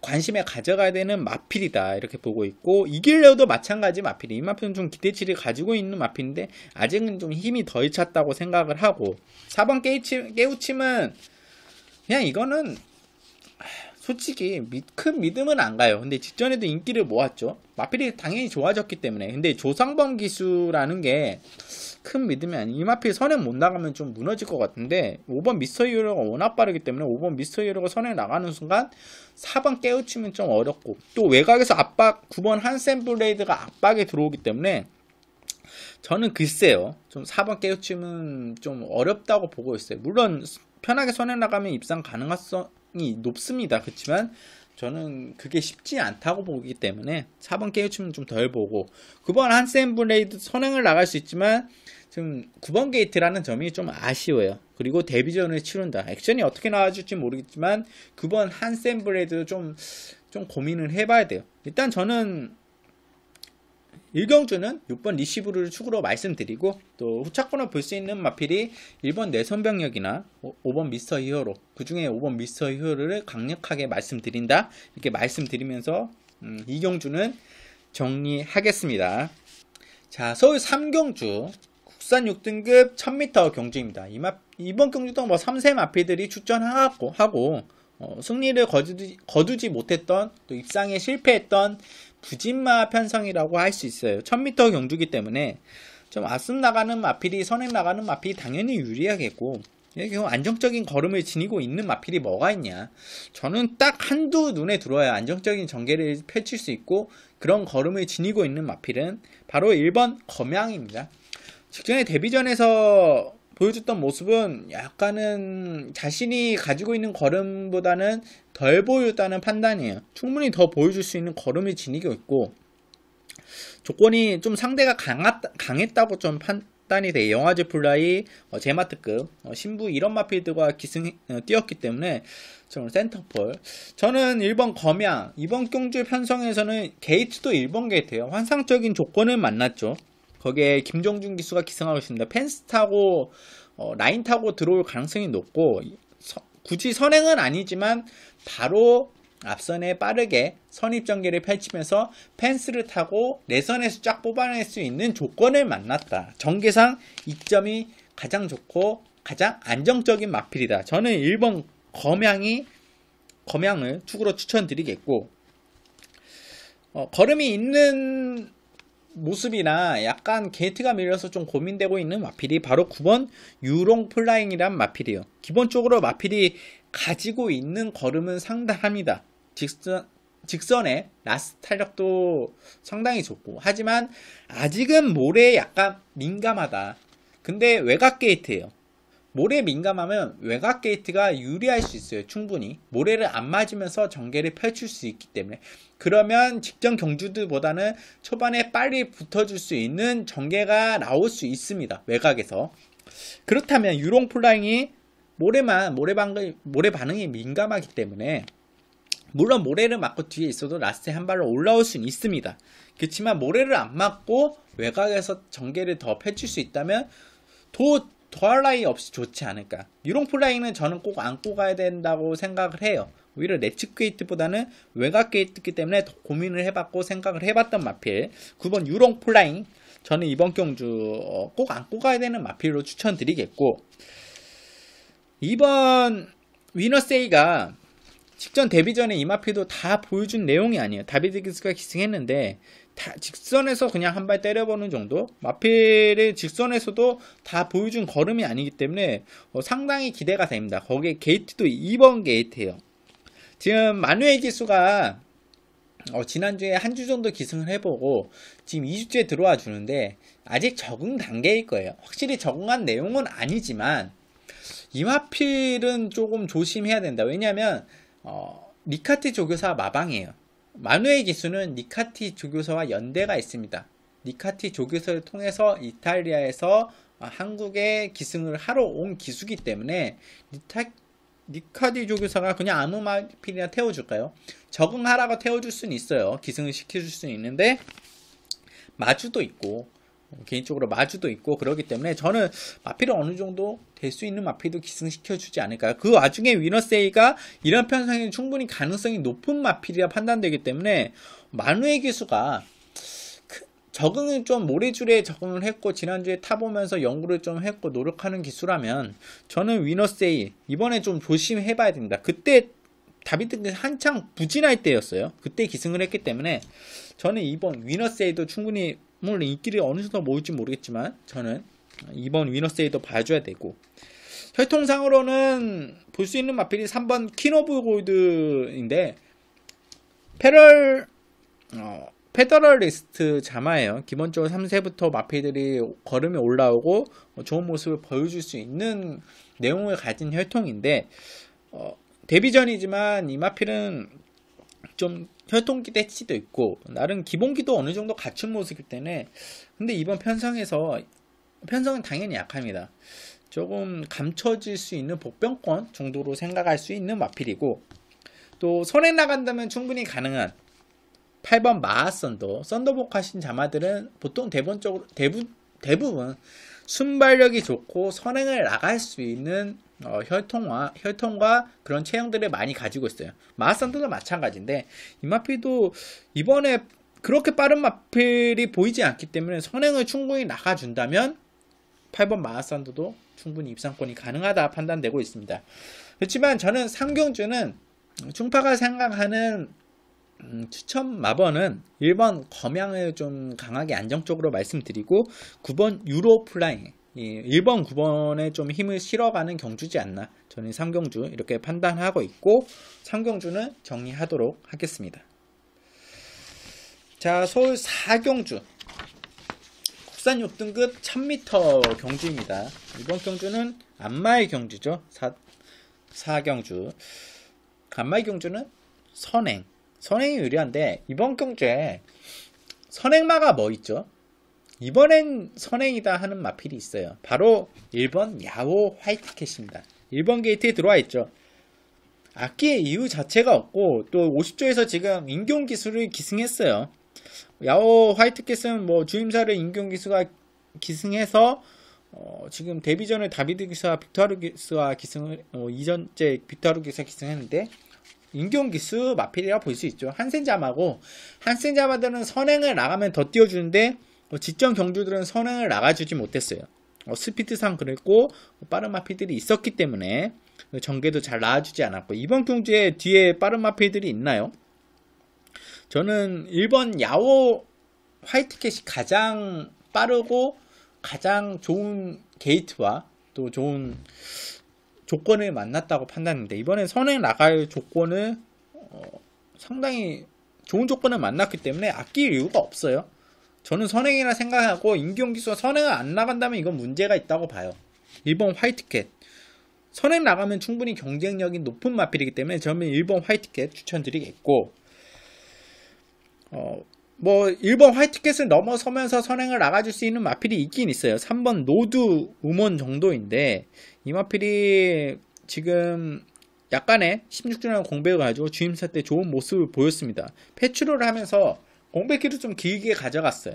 관심에 가져가야 되는 마필이다, 이렇게 보고 있고, 이길레어도 마찬가지 마필이, 이 마필은 좀 기대치를 가지고 있는 마필인데 아직은 좀 힘이 덜 찼다고 생각을 하고, 4번 깨우침은 그냥 이거는 솔직히 큰 믿음은 안 가요. 근데 직전에도 인기를 모았죠. 마필이 당연히 좋아졌기 때문에. 근데 조상범 기수라는 게 큰 믿음이 아니, 이 마필 선행 못 나가면 좀 무너질 것 같은데, 5번 미스터 히어로가 워낙 빠르기 때문에 5번 미스터 히어로가 선행 나가는 순간 4번 깨우치면 좀 어렵고, 또 외곽에서 압박, 9번 한샘 블레이드가 압박에 들어오기 때문에 저는 글쎄요, 좀 4번 깨우치면 좀 어렵다고 보고 있어요. 물론 편하게 선행 나가면 입상 가능성이 높습니다. 그렇지만 저는 그게 쉽지 않다고 보기 때문에 4번 깨우치면 좀 덜 보고, 9번 한샘 블레이드 선행을 나갈 수 있지만 지금 9번 게이트라는 점이 좀 아쉬워요. 그리고 데뷔전을 치른다. 액션이 어떻게 나와줄지 모르겠지만 9번 한샘 블레이드 좀 고민을 해봐야 돼요. 일단 저는 1경주는 6번 리시브르를 축으로 말씀드리고, 또 후차권을 볼 수 있는 마필이 1번 내선병력이나 5번 미스터 히어로, 그 중에 5번 미스터 히어로를 강력하게 말씀드린다, 이렇게 말씀드리면서 2경주는 정리하겠습니다. 자, 서울 3경주 국산 6등급 1000m 경주입니다. 이번 경주도 뭐 3세 마필들이 출전하고 승리를 거두지 못했던, 또 입상에 실패했던 부진마 편성이라고 할 수 있어요. 1000m 경주기 때문에 좀 앞선 나가는 마필이, 선행 나가는 마필이 당연히 유리하겠고, 이게 안정적인 걸음을 지니고 있는 마필이 뭐가 있냐. 저는 딱 한두 눈에 들어와야 안정적인 전개를 펼칠 수 있고 그런 걸음을 지니고 있는 마필은 바로 1번 검양입니다. 직전에 데뷔전에서 보여줬던 모습은 약간은 자신이 가지고 있는 걸음보다는 덜 보여줬다는 판단이에요. 충분히 더 보여줄 수 있는 걸음을 지니고 있고 조건이 좀 상대가 강했다고 좀 판단이 돼. 영화제 플라이, 제마트급, 신부 이런 마필들과 뛰었기 때문에 저는 센터폴. 저는 1번 검양, 이번 경주 편성에서는 게이트도 1번 게이트예요. 환상적인 조건을 만났죠. 거기에 김정준 기수가 기승하고 있습니다. 펜스 타고 라인 타고 들어올 가능성이 높고 굳이 선행은 아니지만 바로 앞선에 빠르게 선입 전개를 펼치면서 펜스를 타고 내선에서 쫙 뽑아낼 수 있는 조건을 만났다. 전개상 이점이 가장 좋고 가장 안정적인 마필이다. 저는 1번 검양을 축으로 추천드리겠고 걸음이 있는 모습이나 약간 게이트가 밀려서 좀 고민되고 있는 마필이 바로 9번 유롱 플라잉이란 마필이에요. 기본적으로 마필이 가지고 있는 걸음은 상당합니다. 직선의 라스트 탄력도 상당히 좋고 하지만 아직은 모래에 약간 민감하다. 근데 외곽 게이트예요. 모래에 민감하면 외곽 게이트가 유리할 수 있어요. 충분히 모래를 안 맞으면서 전개를 펼칠 수 있기 때문에 그러면 직전 경주들보다는 초반에 빨리 붙어줄 수 있는 전개가 나올 수 있습니다. 외곽에서. 그렇다면 유롱 플라잉이 모래 반응이 민감하기 때문에 물론 모래를 맞고 뒤에 있어도 라스트에 한 발로 올라올 수는 있습니다. 그렇지만 모래를 안 맞고 외곽에서 전개를 더 펼칠 수 있다면 더할 나위 없이 좋지 않을까. 유롱 플라잉은 저는 꼭 안고 가야 된다고 생각을 해요. 오히려 내측 게이트보다는 외곽 게이트이기 때문에 더 고민을 해봤고 생각을 해봤던 마필 9번 유롱 플라잉 저는 이번 경주 꼭 안고 가야 되는 마필로 추천드리겠고 2번 위너세이가 직전 데뷔전에 이 마필도 다 보여준 내용이 아니에요. 다비드 기스가 기승했는데 직선에서 그냥 한 발 때려보는 정도? 마필의 직선에서도 다 보여준 걸음이 아니기 때문에 상당히 기대가 됩니다. 거기에 게이트도 2번 게이트예요. 지금 마누엘 기수가 지난주에 한 주 정도 기승을 해보고 지금 2주째 들어와 주는데 아직 적응 단계일 거예요. 확실히 적응한 내용은 아니지만 이 마필은 조금 조심해야 된다. 왜냐하면 니카티 조교사 마방이에요. 마누엘 기수는 니카티 조교사와 연대가 있습니다. 니카티 조교사를 통해서 이탈리아에서 한국에 기승을 하러 온 기수기 때문에 니카티 조교사가 그냥 아무 마필이나 태워줄까요? 적응하라고 태워줄 수는 있어요. 기승을 시켜줄 수는 있는데 마주도 있고 개인적으로 마주도 있고 그러기 때문에 저는 마필을 어느 정도 될 수 있는 마필도 기승시켜주지 않을까요? 그 와중에 위너세이가 이런 편성이 충분히 가능성이 높은 마필이라 판단되기 때문에 마누엘 기수가 적응을 좀 모래줄에 적응을 했고 지난주에 타보면서 연구를 좀 했고 노력하는 기수라면 저는 위너세이 이번에 좀 조심해봐야 됩니다. 그때 다비드 한창 부진할 때였어요. 그때 기승을 했기 때문에 저는 이번 위너세이도 충분히 물론 인기를 어느 정도 모을지 모르겠지만 저는 이번 위너세이도 봐줘야 되고 혈통상으로는 볼 수 있는 마필이 3번 퀸 오브 골드인데 페더럴리스트 자마예요. 기본적으로 3세부터 마필들이 걸음이 올라오고 좋은 모습을 보여줄 수 있는 내용을 가진 혈통인데 데뷔전이지만 이 마필은 좀 혈통기 대치도 있고 나름 기본기도 어느 정도 갖춘 모습이기 때문에 근데 이번 편성은 당연히 약합니다. 조금 감춰질 수 있는 복병권 정도로 생각할 수 있는 마필이고 또 선행 나간다면 충분히 가능한 8번 마하 썬더복 하신 자마들은 보통 대부분 순발력이 좋고 선행을 나갈 수 있는 혈통과 그런 체형들을 많이 가지고 있어요. 마하 썬더도 마찬가지인데 이 마필도 이번에 그렇게 빠른 마필이 보이지 않기 때문에 선행을 충분히 나가준다면 8번 마하 썬더도 충분히 입상권이 가능하다 판단되고 있습니다. 그렇지만 저는 3경주는 충파가 생각하는 추천 마번은 1번 검양을 좀 강하게 안정적으로 말씀드리고 9번 유로 플라잉 이 1번, 9번에 좀 힘을 실어가는 경주지 않나. 저는 3경주 이렇게 판단하고 있고 3경주는 정리하도록 하겠습니다. 자, 서울 4경주 국산 6등급 1000m 경주입니다. 이번 경주는 안마의 경주죠. 4경주 안마의 경주는 선행이 유리한데 이번 경주에 선행마가 뭐 있죠? 이번엔 선행이다 하는 마필이 있어요. 바로 1번 야오 화이트캣입니다. 1번 게이트에 들어와 있죠. 악기의 이유 자체가 없고 또 50조에서 지금 인경기수를 기승했어요. 야오 화이트캣은 뭐 주임사를 인경기수가 기승해서 지금 데뷔전에 다비드 기수와 빅토르 기수와 기승을 이전째 빅토르 기수와 기승했는데 인경기수 마필이라 볼 수 있죠. 한센자마고 한센자마들은 선행을 나가면 더 띄워주는데 직전 경주들은 선행을 나가주지 못했어요. 스피드상 그랬고 빠른 마필들이 있었기 때문에 전개도 잘 나와주지 않았고 이번 경주에 뒤에 빠른 마필들이 있나요? 저는 1번 야오 화이트캣이 가장 빠르고 가장 좋은 게이트와 또 좋은 조건을 만났다고 판단했는데 이번엔 선행 나갈 조건을 상당히 좋은 조건을 만났기 때문에 아낄 이유가 없어요. 저는 선행이라 생각하고 인경기수가 선행을 안 나간다면 이건 문제가 있다고 봐요. 1번 화이트캣 선행 나가면 충분히 경쟁력이 높은 마필이기 때문에 저는 1번 화이트캣 추천드리겠고 뭐 1번 화이트캣을 넘어서면서 선행을 나가줄 수 있는 마필이 있긴 있어요. 3번 노드 우먼 정도인데 이 마필이 지금 약간의 16주년 공백을 가지고 주임사 때 좋은 모습을 보였습니다. 패출을 하면서 공백기를 좀 길게 가져갔어요.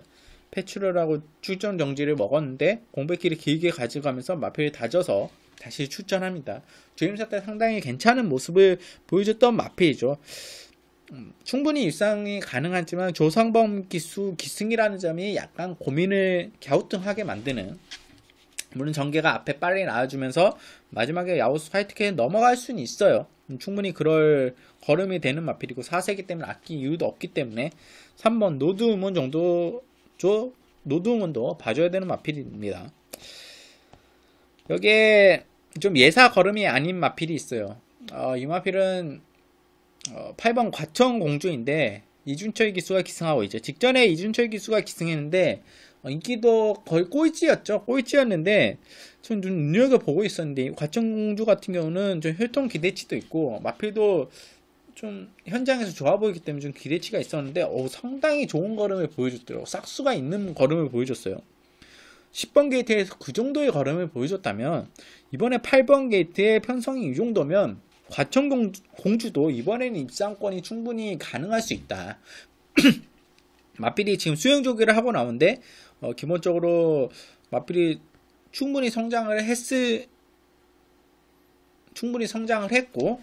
패출을 하고 출전 정지를 먹었는데 공백기를 길게 가져가면서 마필을 다져서 다시 출전합니다. 주임사 때 상당히 괜찮은 모습을 보여줬던 마필이죠. 충분히 입상이 가능하지만 조상범 기수 기승이라는 점이 약간 고민을 갸우뚱하게 만드는, 물론 전개가 앞에 빨리 나와주면서 마지막에 야오스 화이트캣에 넘어갈 수는 있어요. 충분히 그럴 걸음이 되는 마필이고 4세기 때문에 아낄 이유도 없기 때문에 3번 노드우먼 정도죠. 노드우먼도 봐줘야 되는 마필입니다. 여기에 좀 예사 걸음이 아닌 마필이 있어요. 이 마필은 8번 과천공주인데 이준철 기수가 기승하고 있죠. 직전에 이준철 기수가 기승했는데 인기도 거의 꼴찌였는데 전 좀 눈여겨보고 있었는데 과천공주 같은 경우는 좀 혈통 기대치도 있고 마필도 좀 현장에서 좋아 보이기 때문에 좀 기대치가 있었는데 상당히 좋은 걸음을 보여줬더라고요. 싹수가 있는 걸음을 보여줬어요. 10번 게이트에서 그 정도의 걸음을 보여줬다면 이번에 8번 게이트의 편성이 이 정도면 과천공주도 이번에는 입상권이 충분히 가능할 수 있다. 마필이 지금 수영조기를 하고 나오는데 기본적으로 마필이 충분히 성장을 했고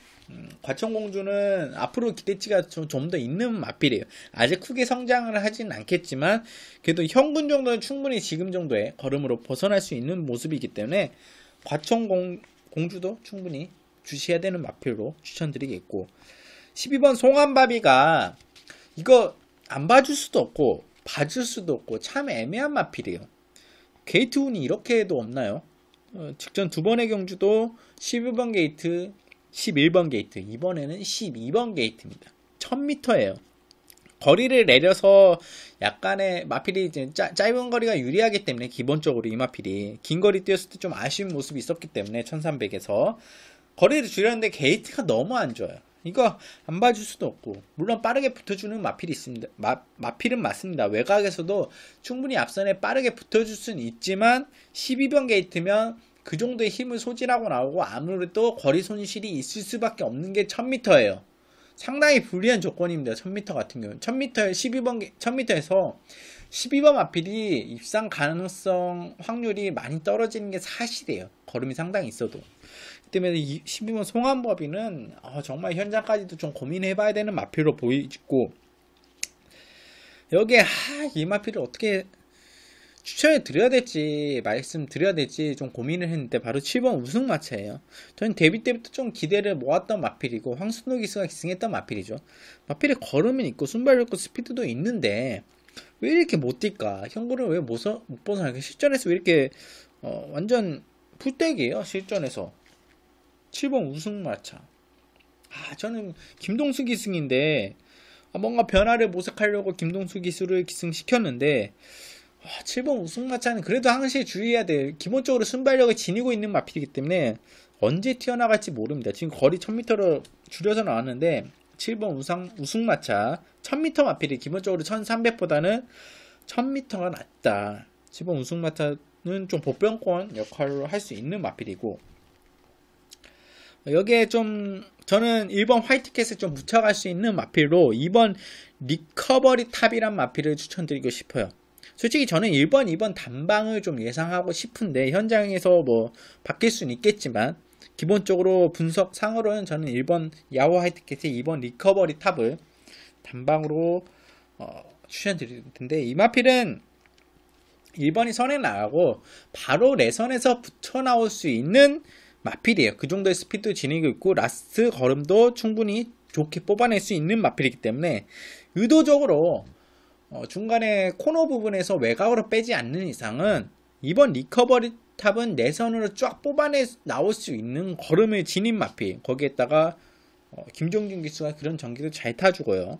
과천공주는 앞으로 기대치가 좀 더 있는 마필이에요. 아직 크게 성장을 하진 않겠지만 그래도 형군 정도는 충분히 지금 정도의 걸음으로 벗어날 수 있는 모습이기 때문에 과천공주도 충분히 주시해야 되는 마필로 추천드리겠고 12번 송한바비가 이거 안 봐줄 수도 없고 봐줄 수도 없고 참 애매한 마필이에요. 게이트 운이 이렇게도 없나요? 직전 두 번의 경주도 11번 게이트 11번 게이트 이번에는 12번 게이트입니다. 1000m예요. 거리를 내려서 약간의 마필이 이제 짧은 거리가 유리하기 때문에 기본적으로 이 마필이 긴 거리 뛰었을 때 좀 아쉬운 모습이 있었기 때문에 1300에서 거리를 줄였는데 게이트가 너무 안 좋아요. 이거 안 봐줄 수도 없고 물론 빠르게 붙어주는 마필이 있습니다. 마필은 맞습니다. 외곽에서도 충분히 앞선에 빠르게 붙어줄 수는 있지만 12번 게이트면 그 정도의 힘을 소진하고 나오고 아무래도 거리 손실이 있을 수밖에 없는 게 1000m예요. 상당히 불리한 조건입니다. 1000m 같은 경우는 1000m에서 12번 마필이 입상 가능성 확률이 많이 떨어지는 게 사실이에요. 걸음이 상당히 있어도. 때문에 12번 송한바비는 정말 현장까지도 좀 고민해봐야 되는 마필로 보이고 여기에 이 마필을 어떻게 추천해 드려야 될지 말씀드려야 될지 좀 고민을 했는데 바로 7번 우승마차예요. 저는 데뷔 때부터 좀 기대를 모았던 마필이고 황순호 기수가 기승했던 마필이죠. 마필의 걸음은 있고 순발력 있고 스피드도 있는데 왜 이렇게 못 뛸까? 형구를 왜 못 벗어날까? 실전에서 왜 이렇게 완전 풀떼기예요. 실전에서 7번 우승마차. 저는 김동수 기승인데 뭔가 변화를 모색하려고 김동수 기수를 기승시켰는데 7번 우승마차는 그래도 항시 주의해야 돼. 기본적으로 순발력을 지니고 있는 마필이기 때문에 언제 튀어나갈지 모릅니다. 지금 거리 1000m로 줄여서 나왔는데 7번 우승마차 1000m 마필이 기본적으로 1300보다는 1000m가 낫다. 7번 우승마차는 좀 보병권 역할을 할 수 있는 마필이고, 여기에 좀 저는 1번 화이트캣에 좀 묻혀갈 수 있는 마필로 2번 리커버리 탑이란 마필을 추천드리고 싶어요. 솔직히 저는 1번, 2번 단방을 좀 예상하고 싶은데 현장에서 뭐 바뀔 수는 있겠지만 기본적으로 분석상으로는 저는 1번 야호 화이트캣의 2번 리커버리 탑을 단방으로 추천드릴 텐데, 이 마필은 1번이 선에 나가고 바로 레선에서 붙여 나올 수 있는 마필이에요. 그 정도의 스피드 지니고 있고 라스트 걸음도 충분히 좋게 뽑아낼 수 있는 마필이기 때문에 의도적으로 중간에 코너 부분에서 외곽으로 빼지 않는 이상은 이번 리커버리 탑은 내선으로 쫙 뽑아내 나올 수 있는 걸음을 지닌 마필. 거기에다가 김종준 기수가 그런 전기도 잘 타주고요.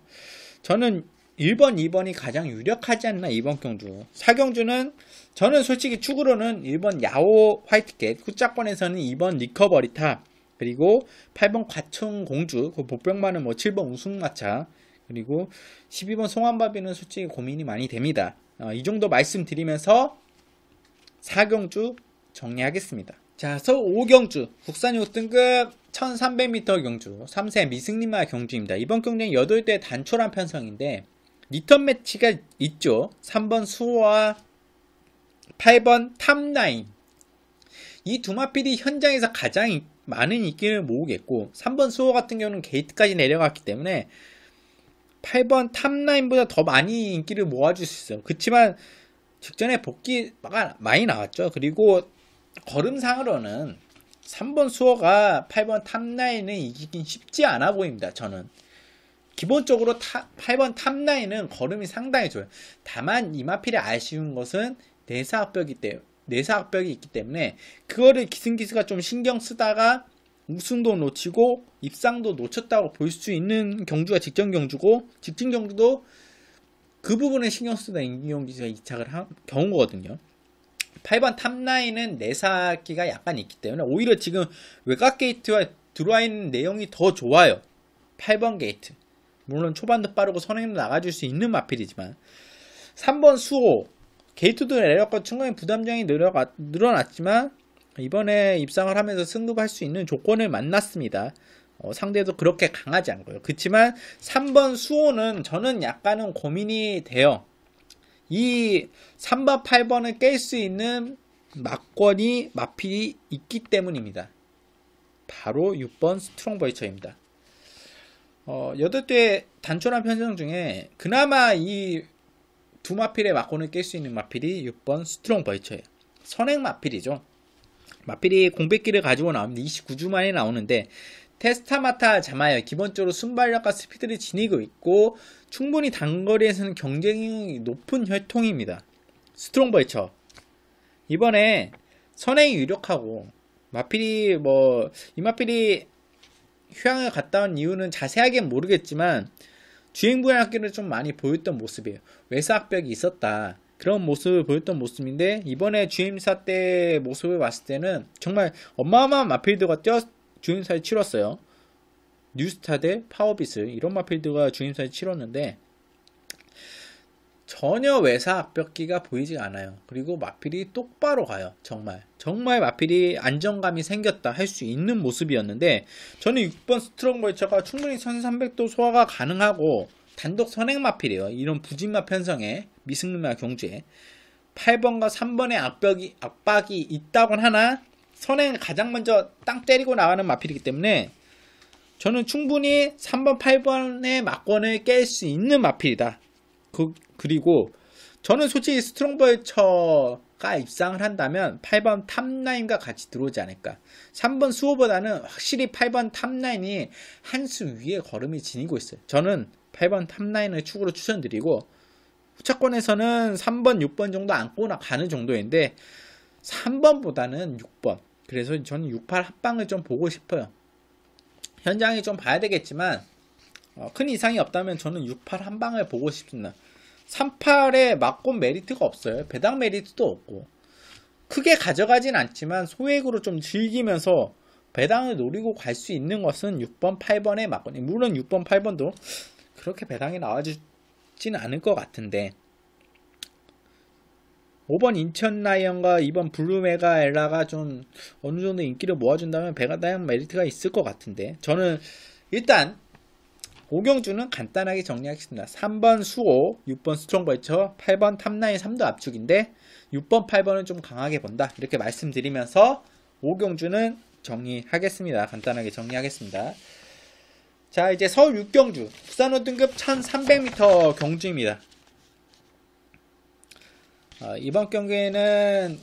저는 1번, 2번이 가장 유력하지 않나. 이번 경주 4경주는 저는 솔직히 축으로는 1번 야호 화이트캣, 후짝번에서는 2번 리커버리 탑, 그리고 8번 과천공주, 그 복병만은 뭐 7번 우승마차, 그리고 12번 송환바비는 솔직히 고민이 많이 됩니다. 이 정도 말씀드리면서 4경주 정리하겠습니다. 자, 서 5경주 국산 6등급 1300m 경주 3세 미승리마 경주입니다. 이번 경주는 8대 단촐한 편성인데 리턴 매치가 있죠. 3번 수호와 8번 탑라인. 이 두 마필이 현장에서 가장 많은 인기를 모으겠고, 3번 수호 같은 경우는 게이트까지 내려갔기 때문에 8번 탑라인보다 더 많이 인기를 모아줄 수 있어요. 그렇지만 직전에 복귀가 많이 나왔죠. 그리고 걸음상으로는 3번 수호가 8번 탑라인을 이기긴 쉽지 않아 보입니다. 저는 기본적으로 8번 탑라인은 걸음이 상당히 좋아요. 다만 이 마필이 아쉬운 것은 내사각벽이 있기 때문에 그거를 기승기수가 좀 신경 쓰다가 우승도 놓치고 입상도 놓쳤다고 볼 수 있는 경주가 직전 경주고, 직전 경주도 그 부분에 신경 쓰다 임기용 기수가 이착을 한 경우거든요. 8번 탑라인은 내사기가 약간 있기 때문에 오히려 지금 외곽 게이트와 들어와 있는 내용이 더 좋아요. 8번 게이트 물론 초반도 빠르고 선행도 나가줄 수 있는 마필이지만, 3번 수호 게이트도 내렸고 충분히 부담장이 늘어났지만 이번에 입상을 하면서 승급할 수 있는 조건을 만났습니다. 상대도 그렇게 강하지 않고요. 그렇지만 3번 수호는 저는 약간은 고민이 돼요. 이 3번 8번을 깰 수 있는 마필이 있기 때문입니다. 바로 6번 스트롱벌처입니다. 8대 단촐한 편성 중에 그나마 이 두 마필의 막권을 깰 수 있는 마필이 6번 스트롱 벌처예요. 선행 마필이죠. 마필이 공백기를 가지고 나오는데 29주 만에 나오는데 테스타마타 자마요. 기본적으로 순발력과 스피드를 지니고 있고 충분히 단거리에서는 경쟁력이 높은 혈통입니다. 스트롱 벌처 이번에 선행이 유력하고 마필이 이 마필이 휴양을 갔다 온 이유는 자세하게 모르겠지만 주행부양학기를 좀 많이 보였던 모습이에요. 외사악벽이 있었다. 그런 모습을 보였던 모습인데 이번에 주임사 때 모습을 봤을 때는 정말 어마어마한 마필드가 주임사를 치렀어요. 뉴스타 대 파워빗을 이런 마필드가 주임사를 치렀는데 전혀 외사 악벽기가 보이지 않아요. 그리고 마필이 똑바로 가요. 정말 마필이 안정감이 생겼다 할 수 있는 모습이었는데, 저는 6번 스트롱 벌처가 충분히 1300도 소화가 가능하고 단독 선행 마필이에요. 이런 부진마 편성에 미승리마 경주에 8번과 3번의 압박이 있다곤 하나 선행을 가장 먼저 땅 때리고 나가는 마필이기 때문에 저는 충분히 3번 8번의 막권을 깰 수 있는 마필이다. 그리고 저는 솔직히 스트롱벌처가 입상을 한다면 8번 탑라인과 같이 들어오지 않을까. 3번 수호보다는 확실히 8번 탑라인이 한 수 위에 걸음이 지니고 있어요. 저는 8번 탑라인을 축으로 추천드리고 후차권에서는 3번 6번 정도 안고 가는 정도인데 3번보다는 6번. 그래서 저는 68 합방을 좀 보고 싶어요. 현장에 좀 봐야 되겠지만 큰 이상이 없다면 저는 68 한방을 보고 싶습니다. 38에 막곤 메리트가 없어요. 배당 메리트도 없고 크게 가져가진 않지만 소액으로 좀 즐기면서 배당을 노리고 갈 수 있는 것은 6번, 8번에 막곤이. 물론 6번, 8번도 그렇게 배당이 나와주진 않을 것 같은데 5번 인천 라이언과 2번 블루메가 엘라가 좀 어느 정도 인기를 모아준다면 배당 메리트가 있을 것 같은데 저는 일단 오경주는 간단하게 정리하겠습니다. 3번 수호, 6번 스트롱벌처, 8번 탑라인 3도 압축인데 6번, 8번은 좀 강하게 본다. 이렇게 말씀드리면서 오경주는 정리하겠습니다. 간단하게 정리하겠습니다. 자, 이제 서울 6경주 부산호 등급 1300m 경주입니다. 이번 경기에는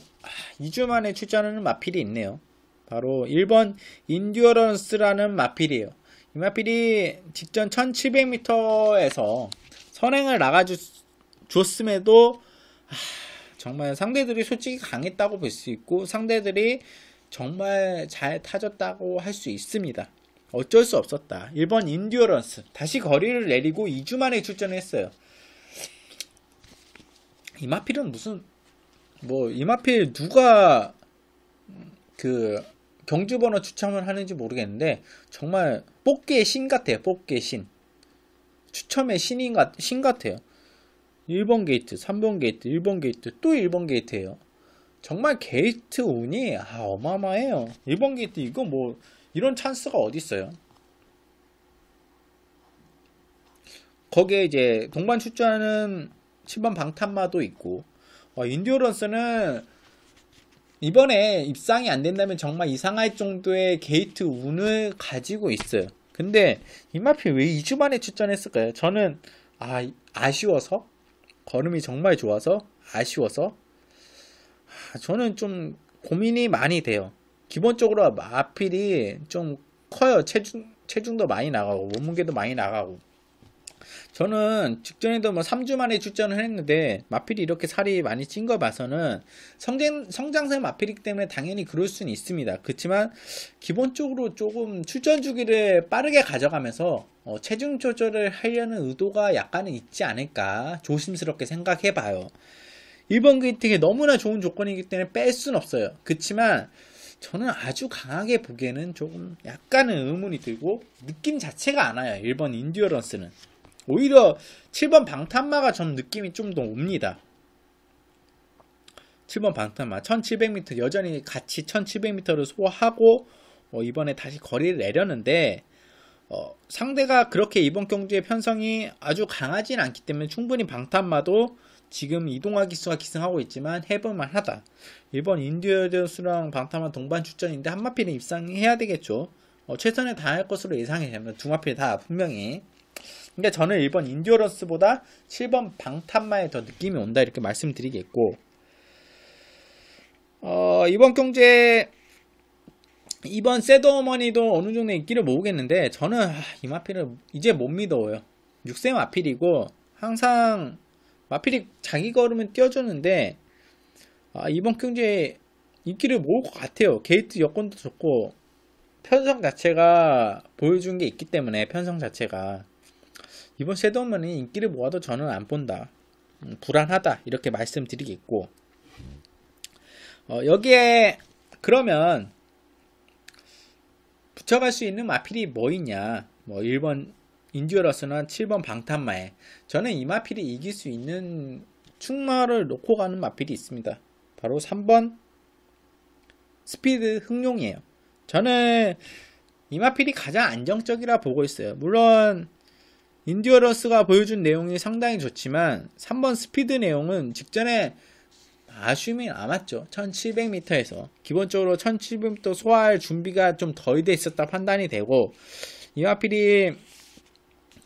2주 만에 출전하는 마필이 있네요. 바로 1번 인듀어런스라는 마필이에요. 이 마필이 직전 1700m에서 선행을 나가줬음에도 정말 상대들이 솔직히 강했다고 볼 수 있고 상대들이 정말 잘 타줬다고 할 수 있습니다. 어쩔 수 없었다. 1번 인듀어런스 다시 거리를 내리고 2주 만에 출전했어요. 이마필은 무슨 이마필 누가 그 경주번호 추첨을 하는지 모르겠는데 정말 뽑기의 신 같아요. 뽑기의 신. 추첨의 신 같아요. 1번 게이트, 3번 게이트, 1번 게이트, 또 1번 게이트예요. 정말 게이트 운이 어마어마해요. 1번 게이트 이거 이런 찬스가 어디 있어요? 거기에 이제 동반 출전하는 10번 방탄마도 있고 인듀어런스는 이번에 입상이 안 된다면 정말 이상할 정도의 게이트 운을 가지고 있어요. 근데 이마필 왜 2주 만에 출전했을까요? 저는 아쉬워서 걸음이 정말 좋아서 아쉬워서 저는 좀 고민이 많이 돼요. 기본적으로 마필이 좀 커요. 체중도 많이 나가고 몸무게도 많이 나가고 저는 직전에도 3주 만에 출전을 했는데 마필이 이렇게 살이 많이 찐 거 봐서는 성장세 마필이기 때문에 당연히 그럴 수는 있습니다. 그렇지만 기본적으로 조금 출전 주기를 빠르게 가져가면서 체중 조절을 하려는 의도가 약간은 있지 않을까 조심스럽게 생각해 봐요. 1번 게이트가 너무나 좋은 조건이기 때문에 뺄 수는 없어요. 그렇지만 저는 아주 강하게 보기에는 조금 약간은 의문이 들고 느낌 자체가 안 와요. 1번 인듀어런스는 오히려 7번 방탄마가 전 느낌이 좀 더 옵니다. 7번 방탄마 1700m 여전히 같이 1700m를 소화하고 이번에 다시 거리를 내려는데 상대가 그렇게 이번 경주의 편성이 아주 강하진 않기 때문에 충분히 방탄마도 지금 이동화 기수가 기승하고 있지만 해볼만 하다. 1번 인듀어런스랑 방탄마 동반 출전인데 한 마필은 입상해야 되겠죠. 최선을 다할 것으로 예상해요. 두 마필 다 분명히. 근데 저는 1번 인듀어런스보다 7번 방탄마에 더 느낌이 온다 이렇게 말씀드리겠고 이번 경주에 2번 새드어머니도 어느 정도 인기를 모으겠는데 저는 이 마필을 이제 못 믿어요. 6세 마필이고 항상 마필이 자기 걸음은 띄워주는데 이번 경주에 인기를 모을 것 같아요. 게이트 여건도 좋고 편성 자체가 보여준 게 있기 때문에 편성 자체가 이번 새드어머니 인기를 모아도 저는 안 본다. 불안하다 이렇게 말씀드리겠고 여기에 그러면 붙여갈 수 있는 마필이 뭐 있냐 1번 인듀어런스나 7번 방탄마에 저는 이 마필이 이길 수 있는 충마를 놓고 가는 마필이 있습니다. 바로 3번 스피드 흥룡이에요. 저는 이 마필이 가장 안정적이라 보고 있어요. 물론 인듀어런스가 보여준 내용이 상당히 좋지만 3번 스피드 내용은 직전에 아쉬움이 남았죠. 1700m에서 기본적으로 1700m 소화할 준비가 좀 덜 돼 있었다 판단이 되고 이 마필이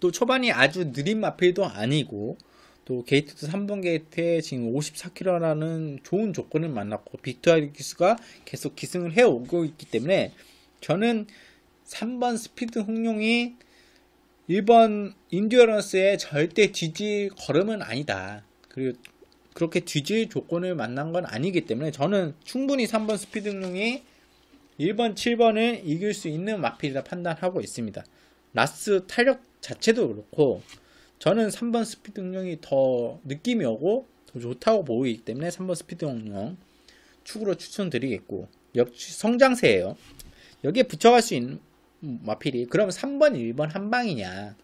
또 초반이 아주 느린 마필도 아니고 또 게이트도 3번 게이트에 지금 54km라는 좋은 조건을 만났고 빅토리아 기수가 계속 기승을 해오고 있기 때문에 저는 3번 스피드 흥룡이 1번 인듀어런스의 절대 뒤질 걸음은 아니다. 그렇게 뒤질 조건을 만난 건 아니기 때문에 저는 충분히 3번 스피드 응용이 1번, 7번을 이길 수 있는 마필이라 판단하고 있습니다. 라스 탄력 자체도 그렇고 저는 3번 스피드 응용이 더 느낌이 오고 더 좋다고 보이기 때문에 3번 스피드 응용 축으로 추천드리겠고, 역시 성장세예요. 여기에 붙여갈 수 있는 마필이 그러면 3번, 1번 한 방이냐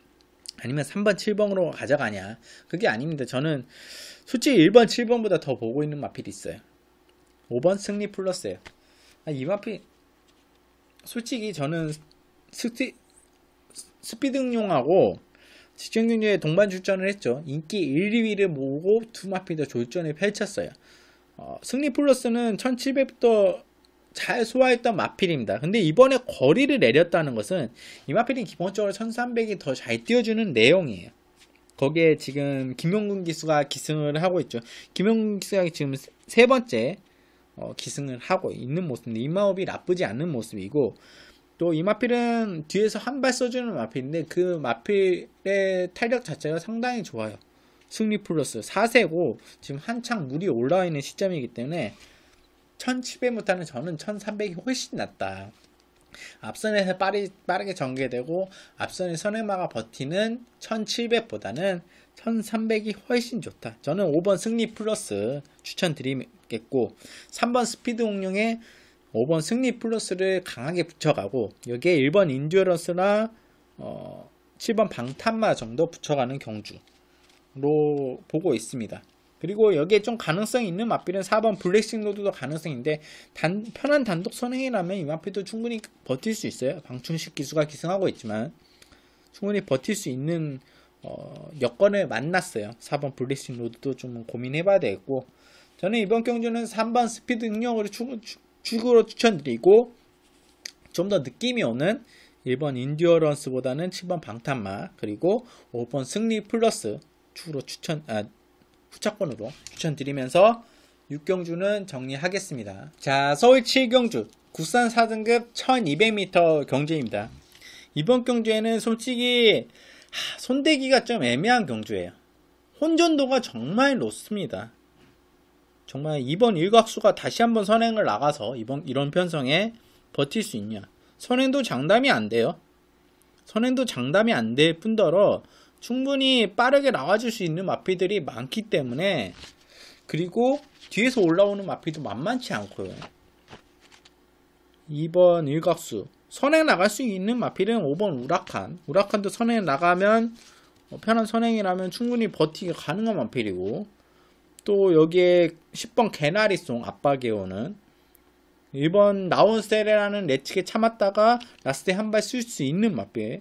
아니면 3번, 7번으로 가져가냐, 그게 아닙니다. 저는 솔직히 1번, 7번보다 더 보고 있는 마필이 있어요. 5번 승리 플러스예요. 이 마필 솔직히 저는 스피드 응용하고 직전 경주에 동반 출전을 했죠. 인기 1, 2위를 모으고 두 마필도 졸전을 펼쳤어요. 승리 플러스는 1700부터 잘 소화했던 마필입니다. 근데 이번에 거리를 내렸다는 것은 이 마필이 기본적으로 1300이 더 잘 띄워주는 내용이에요. 거기에 지금 김용근 기수가 기승을 하고 있죠. 김용근 기수가 지금 세 번째 기승을 하고 있는 모습인데 이 마법이 나쁘지 않는 모습이고, 또 이 마필은 뒤에서 한 발 써주는 마필인데 그 마필의 탄력 자체가 상당히 좋아요. 승리 플러스 4세고 지금 한창 물이 올라와 있는 시점이기 때문에 1700보다는 저는 1300이 훨씬 낫다. 앞선에서 빠르게 전개되고 앞선에 선행마가 버티는 1700보다는 1300이 훨씬 좋다. 저는 5번 승리 플러스 추천드리겠고, 3번 스피드 응용에 5번 승리 플러스를 강하게 붙여가고 여기에 1번 인듀어런스나 7번 방탄마 정도 붙여가는 경주로 보고 있습니다. 그리고 여기에 좀 가능성이 있는 마필은 4번 블랙싱 로드도 가능성인데 편한 단독 선행이라면 이 마필도 충분히 버틸 수 있어요. 방충식 기수가 기승하고 있지만 충분히 버틸 수 있는 여건을 만났어요. 4번 블랙싱 로드도 좀 고민해봐야 되겠고, 저는 이번 경주는 3번 스피드 응용으로 축으로 추천드리고, 좀 더 느낌이 오는 1번 인듀어런스보다는 7번 방탄마 그리고 5번 승리 플러스 축으로 후차권으로 추천드리면서 6경주는 정리하겠습니다. 자, 서울 7경주 국산 4등급 1200m 경주입니다. 이번 경주에는 솔직히 손대기가 좀 애매한 경주예요. 혼전도가 정말 높습니다. 정말 이번 일각수가 다시 한번 선행을 나가서 이런 편성에 버틸 수 있냐. 선행도 장담이 안 돼요. 선행도 장담이 안 될 뿐더러 충분히 빠르게 나와줄 수 있는 마필들이 많기 때문에, 그리고 뒤에서 올라오는 마필도 만만치 않고요. 2번 일각수 선행 나갈 수 있는 마필은 5번 우라칸도 선행 나가면 편한 선행이라면 충분히 버티기 가능한 마필이고, 또 여기에 10번 개나리송 압박에 오는 1번 나온세레라는 예측에 참았다가 라스트에 한 발 쓸 수 있는 마필,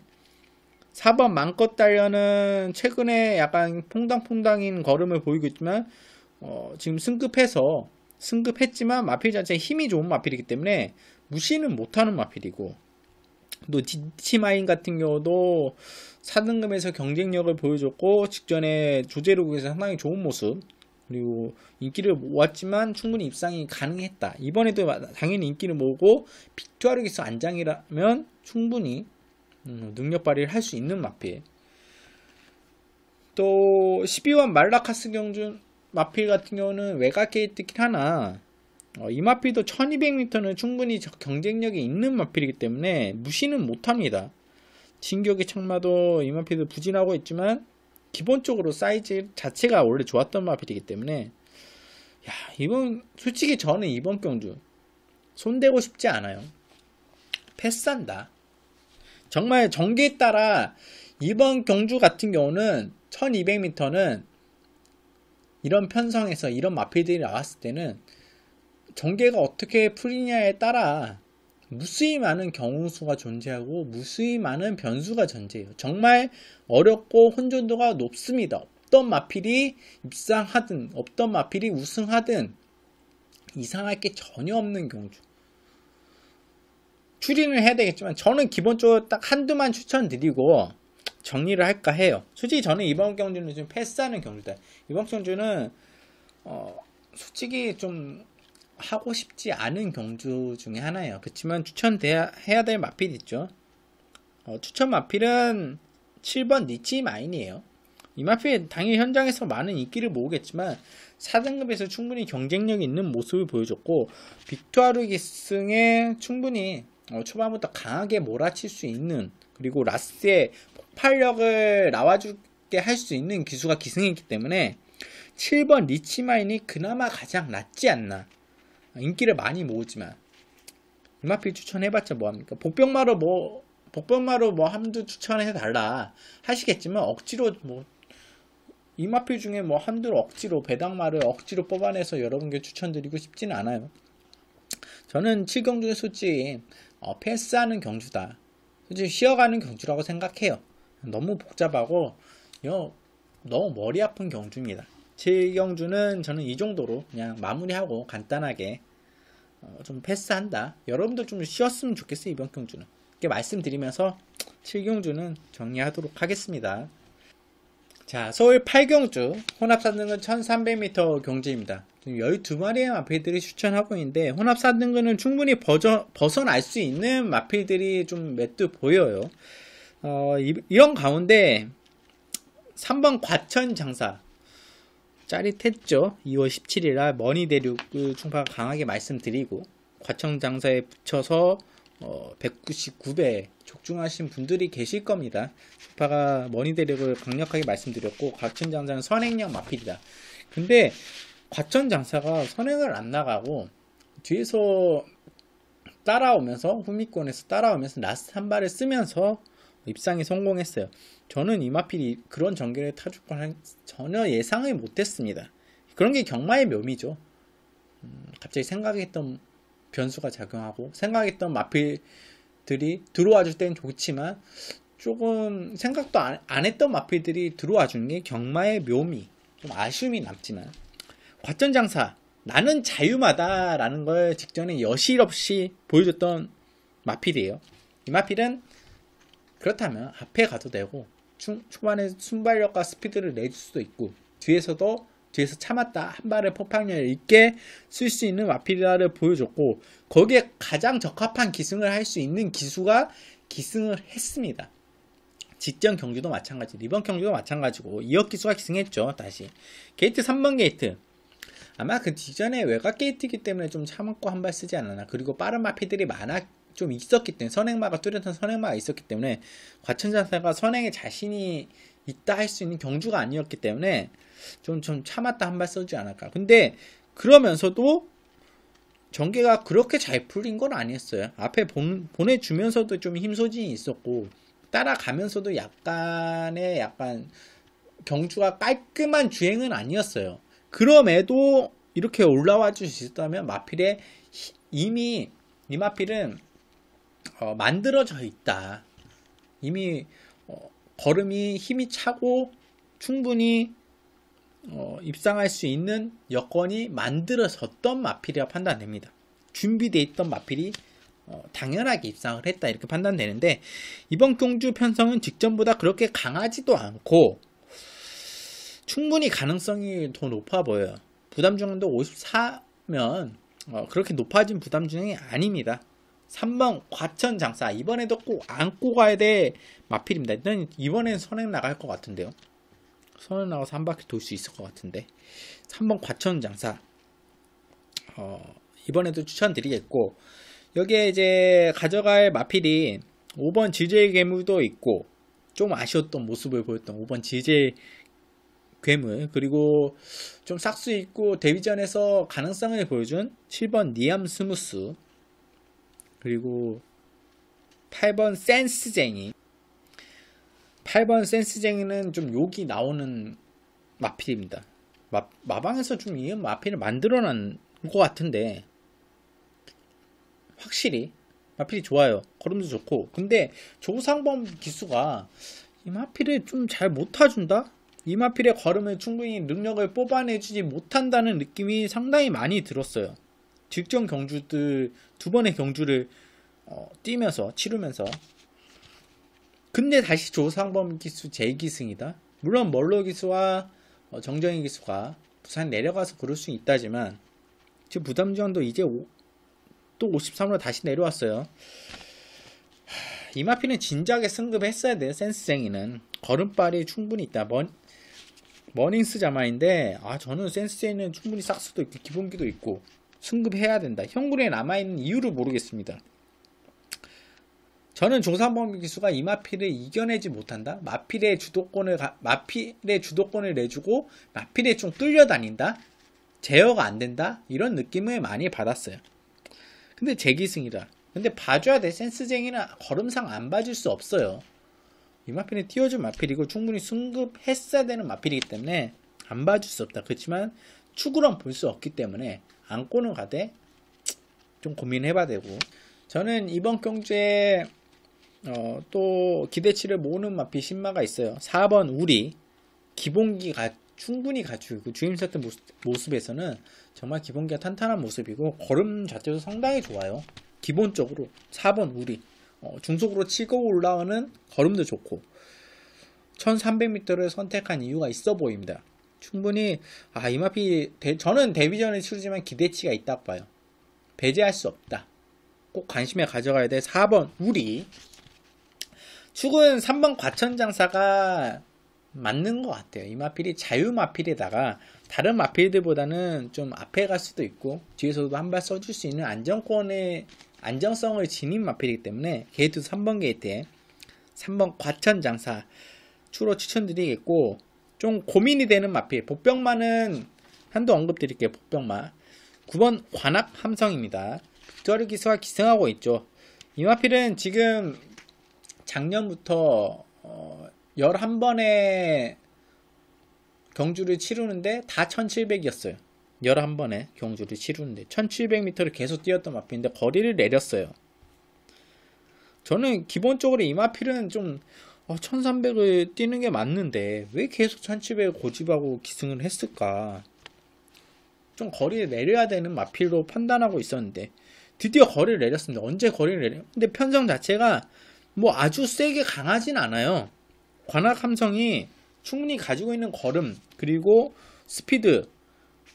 4번 맘껏 달려는 최근에 약간 퐁당퐁당인 걸음을 보이고 있지만 지금 승급했지만 마필 자체에 힘이 좋은 마필이기 때문에 무시는 못하는 마필이고, 또 디치마인 같은 경우도 4등급에서 경쟁력을 보여줬고 직전에 조제로그에서 상당히 좋은 모습, 그리고 인기를 모았지만 충분히 입상이 가능했다. 이번에도 당연히 인기를 모으고 빅투아르기스 안장이라면 충분히 능력 발휘를 할 수 있는 마필. 또 12번 말라카스 경주 마필 같은 경우는 외곽 게이트긴 하나 이 마필도 1200m는 충분히 경쟁력이 있는 마필이기 때문에 무시는 못합니다. 진격의 창마도 이 마필도 부진하고 있지만 기본적으로 사이즈 자체가 원래 좋았던 마필이기 때문에 솔직히 저는 이번 경주 손대고 싶지 않아요. 패스한다. 정말 전개에 따라 이번 경주 같은 경우는 1200m는 이런 편성에서 이런 마필들이 나왔을 때는 전개가 어떻게 풀리냐에 따라 무수히 많은 경우수가 존재하고 무수히 많은 변수가 존재해요. 정말 어렵고 혼전도가 높습니다. 어떤 마필이 입상하든 어떤 마필이 우승하든 이상할 게 전혀 없는 경주. 추리는 해야 되겠지만 저는 기본적으로 딱 한두만 추천드리고 정리를 할까 해요. 솔직히 저는 이번 경주는 좀 패스하는 경주다. 이번 경주는 솔직히 좀 하고 싶지 않은 경주 중에 하나예요. 그렇지만 추천해야 될 마필 있죠. 추천 마필은 7번 니치 마인이에요. 이마필 당연히 현장에서 많은 인기를 모으겠지만 4등급에서 충분히 경쟁력이 있는 모습을 보여줬고, 빅토르 기승에 충분히 초반부터 강하게 몰아칠 수 있는, 그리고 라스의 폭발력을 나와주게 할 수 있는 기수가 기승이기 때문에 7번 리치마인이 그나마 가장 낫지 않나. 인기를 많이 모으지만 이마필 추천해봤자 뭐합니까? 복병마로 뭐 한두 추천해달라 하시겠지만, 억지로 뭐 이마필 중에 뭐 한두 억지로 배당마를 억지로 뽑아내서 여러분께 추천드리고 싶지는 않아요. 저는 7경주는 솔직히 패스하는 경주다, 솔직히 쉬어가는 경주라고 생각해요. 너무 복잡하고 너무 머리 아픈 경주입니다. 7경주는 저는 이 정도로 그냥 마무리하고 간단하게 좀 패스한다. 여러분도 좀 쉬었으면 좋겠어요. 이번 경주는 이렇게 말씀드리면서 7경주는 정리하도록 하겠습니다. 자, 서울 8경주 혼합 4등급 1300m 경주입니다. 12마리의 마필들이 추천하고 있는데, 혼합 4등급은 충분히 벗어날 수 있는 마필들이 좀 몇 두 보여요. 이런 가운데 3번 과천장사 짜릿했죠. 2월 17일날 머니대륙 충파가 강하게 말씀드리고, 과천장사에 붙여서 199배 적중하신 분들이 계실 겁니다. 충파가 머니대륙을 강력하게 말씀드렸고, 과천장사는 선행력 마필이다. 근데 과천장사가 선행을 안 나가고 뒤에서 따라오면서, 후미권에서 따라오면서 라스트 한 발을 쓰면서 입상에 성공했어요. 저는 이 마필이 그런 전개를 타줄 걸 전혀 예상을 못했습니다. 그런 게 경마의 묘미죠. 갑자기 생각했던 변수가 작용하고, 생각했던 마필들이 들어와 줄 때는 좋지만 조금 생각도 안 했던 마필들이 들어와 주는 게 경마의 묘미. 좀 아쉬움이 남지만, 과천장사 나는 자유마다 라는 걸 직전에 여실 없이 보여줬던 마필이에요. 이 마필은 그렇다면 앞에 가도 되고, 초반에 순발력과 스피드를 내줄 수도 있고, 뒤에서 참았다 한 발의 폭발력 있게 쓸 수 있는 마필이라를 보여줬고, 거기에 가장 적합한 기승을 할 수 있는 기수가 기승을 했습니다. 직전 경주도 마찬가지, 이번 경주도 마찬가지고, 2억 기수가 기승했죠. 다시 게이트 3번 게이트, 아마 그 직전에 외곽 게이트이기 때문에 좀 참고 한 발 쓰지 않았나. 그리고 빠른 마필들이 좀 있었기 때문에, 선행마가 뚜렷한 선행마가 있었기 때문에, 과천장사가 선행에 자신이 있다 할 수 있는 경주가 아니었기 때문에 좀 참았다 한 발 써주지 않을까. 근데 그러면서도 전개가 그렇게 잘 풀린 건 아니었어요. 앞에 보내주면서도 좀 힘소진이 있었고, 따라가면서도 약간 경주가 깔끔한 주행은 아니었어요. 그럼에도 이렇게 올라와 줄 수 있다면, 마필에 이미 이 마필은 만들어져 있다. 이미 걸음이 힘이 차고 충분히 입상할 수 있는 여건이 만들어졌던 마필이라 판단됩니다. 준비되어 있던 마필이 당연하게 입상을 했다, 이렇게 판단되는데, 이번 경주 편성은 직전보다 그렇게 강하지도 않고 충분히 가능성이 더 높아 보여요. 부담 중량도 54면 그렇게 높아진 부담 중량이 아닙니다. 3번 과천장사, 이번에도 꼭 안고 가야 될 마필입니다. 일단 이번엔 선행 나갈 것 같은데요. 선행 나가서 한 바퀴 돌 수 있을 것 같은데, 3번 과천장사 이번에도 추천드리겠고, 여기에 이제 가져갈 마필이 5번 지젤 괴물도 있고, 좀 아쉬웠던 모습을 보였던 5번 지젤 괴물, 그리고 좀 싹수 있고 데뷔전에서 가능성을 보여준 7번 니암 스무스, 그리고 8번 센스쟁이. 8번 센스쟁이는 좀 욕이 나오는 마필입니다. 마방에서 좀 이 마필을 만들어낸 것 같은데, 확실히 마필이 좋아요. 걸음도 좋고. 근데 조상범 기수가 이 마필을 좀 잘 못 타준다? 이 마필의 걸음을 충분히 능력을 뽑아내주지 못한다는 느낌이 상당히 많이 들었어요. 직전 경주들, 두 번의 경주를 치르면서. 근데 다시 조상범 기수 재기승이다. 물론 멀로 기수와 정정희 기수가 부산 내려가서 그럴 수 있다지만, 지금 부담주장도 이제 또 53으로 다시 내려왔어요. 이 마필은 진작에 승급했어야 돼요. 센스쟁이는 걸음발이 충분히 있다. 머닝스 자마인데 저는 센스제이는 충분히 싹스도 있고 기본기도 있고 승급해야 된다. 현군에 남아있는 이유를 모르겠습니다. 저는 종산범위 기수가 이 마필을 이겨내지 못한다. 마필의 주도권을 내주고 마필에 좀 끌려다닌다. 제어가 안 된다. 이런 느낌을 많이 받았어요. 근데 제 기승이다. 근데 봐줘야 돼. 센스쟁이는 걸음상 안 봐줄 수 없어요. 이 마필은 띄워준 마필이고 충분히 승급했어야 되는 마필이기 때문에 안 봐줄 수 없다. 그렇지만 축으로는 볼 수 없기 때문에 안고는 가되 좀 고민해봐야 되고, 저는 이번 경주에 또 기대치를 모으는 마필 신마가 있어요. 4번 우리. 기본기가 충분히 갖추고 있고 주임 세트 모습에서는 정말 기본기가 탄탄한 모습이고 걸음 자체도 상당히 좋아요. 기본적으로 4번 우리 중속으로 치고 올라오는 걸음도 좋고 1300m를 선택한 이유가 있어 보입니다. 충분히 이 마필 저는 데뷔전을 치르지만 기대치가 있다고 봐요. 배제할 수 없다. 꼭 관심에 가져가야 돼. 4번 우리. 축은 3번 과천장사가 맞는 것 같아요. 이 마필이 자유마필에다가 다른 마필들보다는 좀 앞에 갈 수도 있고 뒤에서도 한 발 써줄 수 있는 안정성을 지닌 마필이기 때문에 게이트 3번 게이트에 3번 과천장사 추로 추천드리겠고, 좀 고민이 되는 마필 복병마는 한도 언급드릴게요. 복병마 9번 관악 함성입니다. 빅토리 기수가 기승하고 있죠. 이 마필은 지금 작년부터 11번의 경주를 치르는데 다 1700이었어요. 11번의 경주를 치르는데 1700m를 계속 뛰었던 마필인데 거리를 내렸어요. 저는 기본적으로 이 마필은 좀 1300을 뛰는 게 맞는데 왜 계속 1700을 고집하고 기승을 했을까. 좀 거리를 내려야 되는 마필로 판단하고 있었는데 드디어 거리를 내렸습니다. 언제 거리를 내려요? 근데 편성 자체가 뭐 아주 세게 강하진 않아요. 관악 함성이 충분히 가지고 있는 걸음 그리고 스피드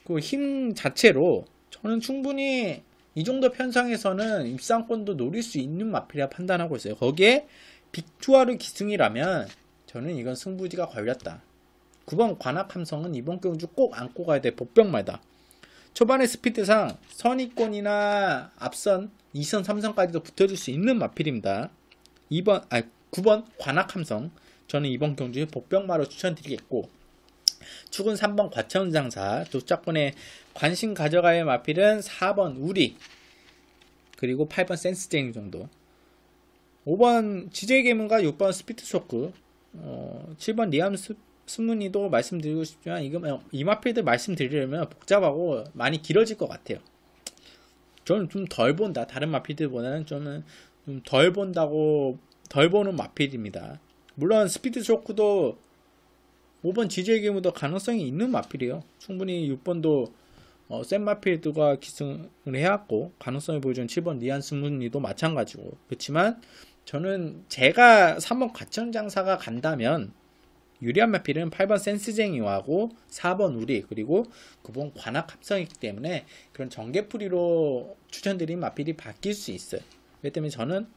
그 힘 자체로 저는 충분히 이 정도 편성에서는 입상권도 노릴 수 있는 마필이라 판단하고 있어요. 거기에 빅투아르 기승이라면 저는 이건 승부지가 걸렸다. 9번 관악 함성은 이번 경주 꼭 안고 가야 돼. 복병마다 초반에 스피드상 선위권이나 앞선 2선 3선까지도 붙어줄 수 있는 마필입니다. 9번 관악 함성 저는 이번 경주에 복병마로 추천드리겠고, 축은 3번 과천장사, 조작권에 관심 가져가야 할 마필은 4번 우리, 그리고 8번 센스쟁이 정도. 5번 지제개문과 6번 스피드쇼크, 7번 리암 스무니도 말씀드리고 싶지만 이 마필들 말씀드리려면 복잡하고 많이 길어질 것 같아요. 저는 좀 덜 본다. 다른 마필들보다는 저는 좀 덜 보는 마필입니다. 물론 스피드 쇼크도 5번 지지의 경우도 가능성이 있는 마필이에요. 충분히 6번도 센 마필들과 기승을 해왔고 가능성을 보여준 7번 리안 스문리도 마찬가지고. 그렇지만 저는 제가 3번 과천장사가 간다면 유리한 마필은 8번 센스쟁이와고 4번 우리 그리고 9번 관악 합성이기 때문에 그런 전개풀이로 추천드린 마필이 바뀔 수 있어요. 그렇기 때문에 저는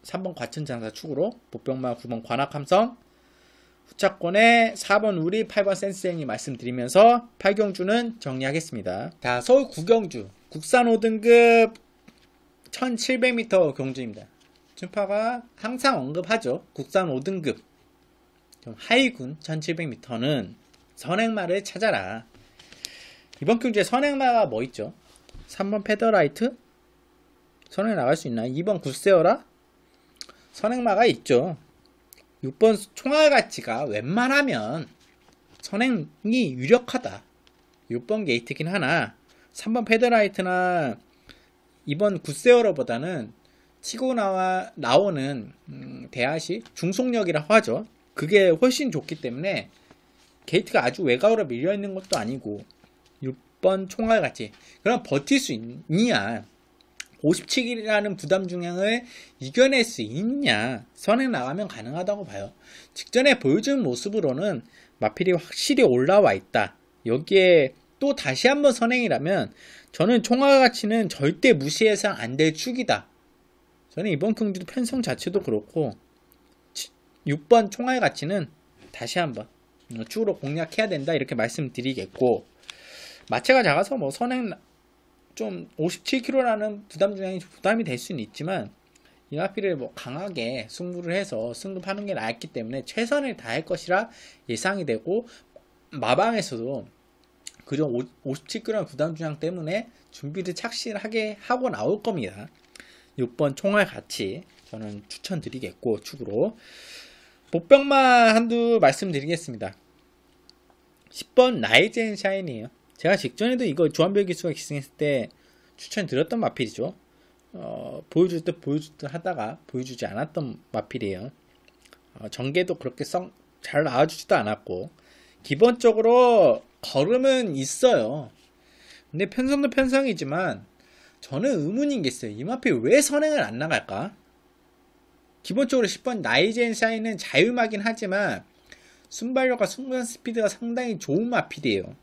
3번 과천장사 축으로 복병마 9번 관악함성, 후차권에 4번 우리 8번 센스쟁이 말씀드리면서 8경주는 정리하겠습니다. 자, 서울 9경주 국산 5등급 1700m 경주입니다. 춘파가 항상 언급하죠. 국산 5등급 좀 하위군 1700m는 선행마를 찾아라. 이번 경주에 선행마가 뭐 있죠? 3번 페더라이트 선행 나갈 수 있나? 2번 굿세어라 선행마가 있죠. 6번 총알가치가 웬만하면 선행이 유력하다. 6번 게이트긴 하나 3번 페더라이트나 2번 굿세어러보다는 치고 나오는 대하시 중속력이라고 하죠. 그게 훨씬 좋기 때문에 게이트가 아주 외곽으로 밀려있는 것도 아니고 6번 총알가치 그럼 버틸 수 있냐, 57이라는 부담 중량을 이겨낼 수 있냐. 선행 나가면 가능하다고 봐요. 직전에 보여준 모습으로는 마필이 확실히 올라와 있다. 여기에 또 다시 한번 선행이라면 저는 총알가치는 절대 무시해서 안 될 축이다. 저는 이번 경기도 편성 자체도 그렇고 6번 총알가치는 다시 한번 축으로 공략해야 된다 이렇게 말씀드리겠고, 마체가 작아서 뭐 선행 좀 57kg라는 부담 중량이 부담이 될 수는 있지만 이마피를 뭐 강하게 승부를 해서 승급하는 게 나았기 때문에 최선을 다할 것이라 예상이 되고, 마방에서도 그저 57kg 부담 중량 때문에 준비를 착실하게 하고 나올 겁니다. 6번 총알 같이 저는 추천드리겠고, 축으로 복병만 한두 말씀드리겠습니다. 10번 라이즈 앤 샤인이에요. 제가 직전에도 이거 조한별 기수가 기승했을 때 추천드렸던 마필이죠. 보여줄 듯 하다가 보여주지 않았던 마필이에요. 전개도 그렇게 잘 나와주지도 않았고, 기본적으로 걸음은 있어요. 근데 편성도 편성이지만 저는 의문인 게 있어요. 이 마필 왜 선행을 안 나갈까? 기본적으로 10번 라이즈 앤 샤인은 자유마긴 하지만 순발력과 순간 스피드가 상당히 좋은 마필이에요.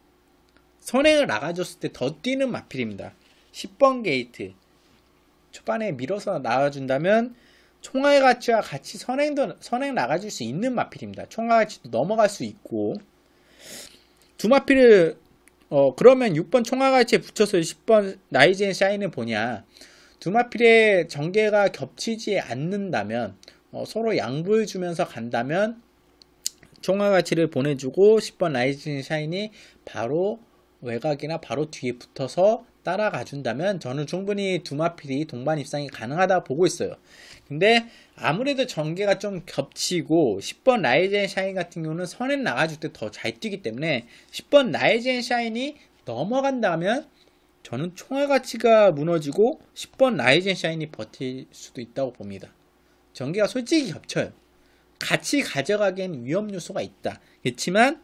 선행을 나가줬을 때 더 뛰는 마필입니다. 10번 게이트 초반에 밀어서 나와준다면 총알 가치와 같이 선행 나가줄 수 있는 마필입니다. 총알 가치도 넘어갈 수 있고, 두 마필을 그러면 6번 총알 가치에 붙여서 10번 라이즈 앤 샤인을 보냐, 두 마필의 전개가 겹치지 않는다면 서로 양보해 주면서 간다면 총알 가치를 보내주고 10번 라이즈 앤 샤인이 바로 외곽이나 바로 뒤에 붙어서 따라가 준다면 저는 충분히 두 마필이 동반 입상이 가능하다 보고 있어요. 근데 아무래도 전개가 좀 겹치고 10번 라이즈 앤 샤인 같은 경우는 선에 나가줄 때 더 잘 뛰기 때문에 10번 라이즈 앤 샤인이 넘어간다면 저는 총알 가치가 무너지고 10번 라이즈 앤 샤인이 버틸 수도 있다고 봅니다. 전개가 솔직히 겹쳐요. 같이 가져가기엔 위험 요소가 있다. 그렇지만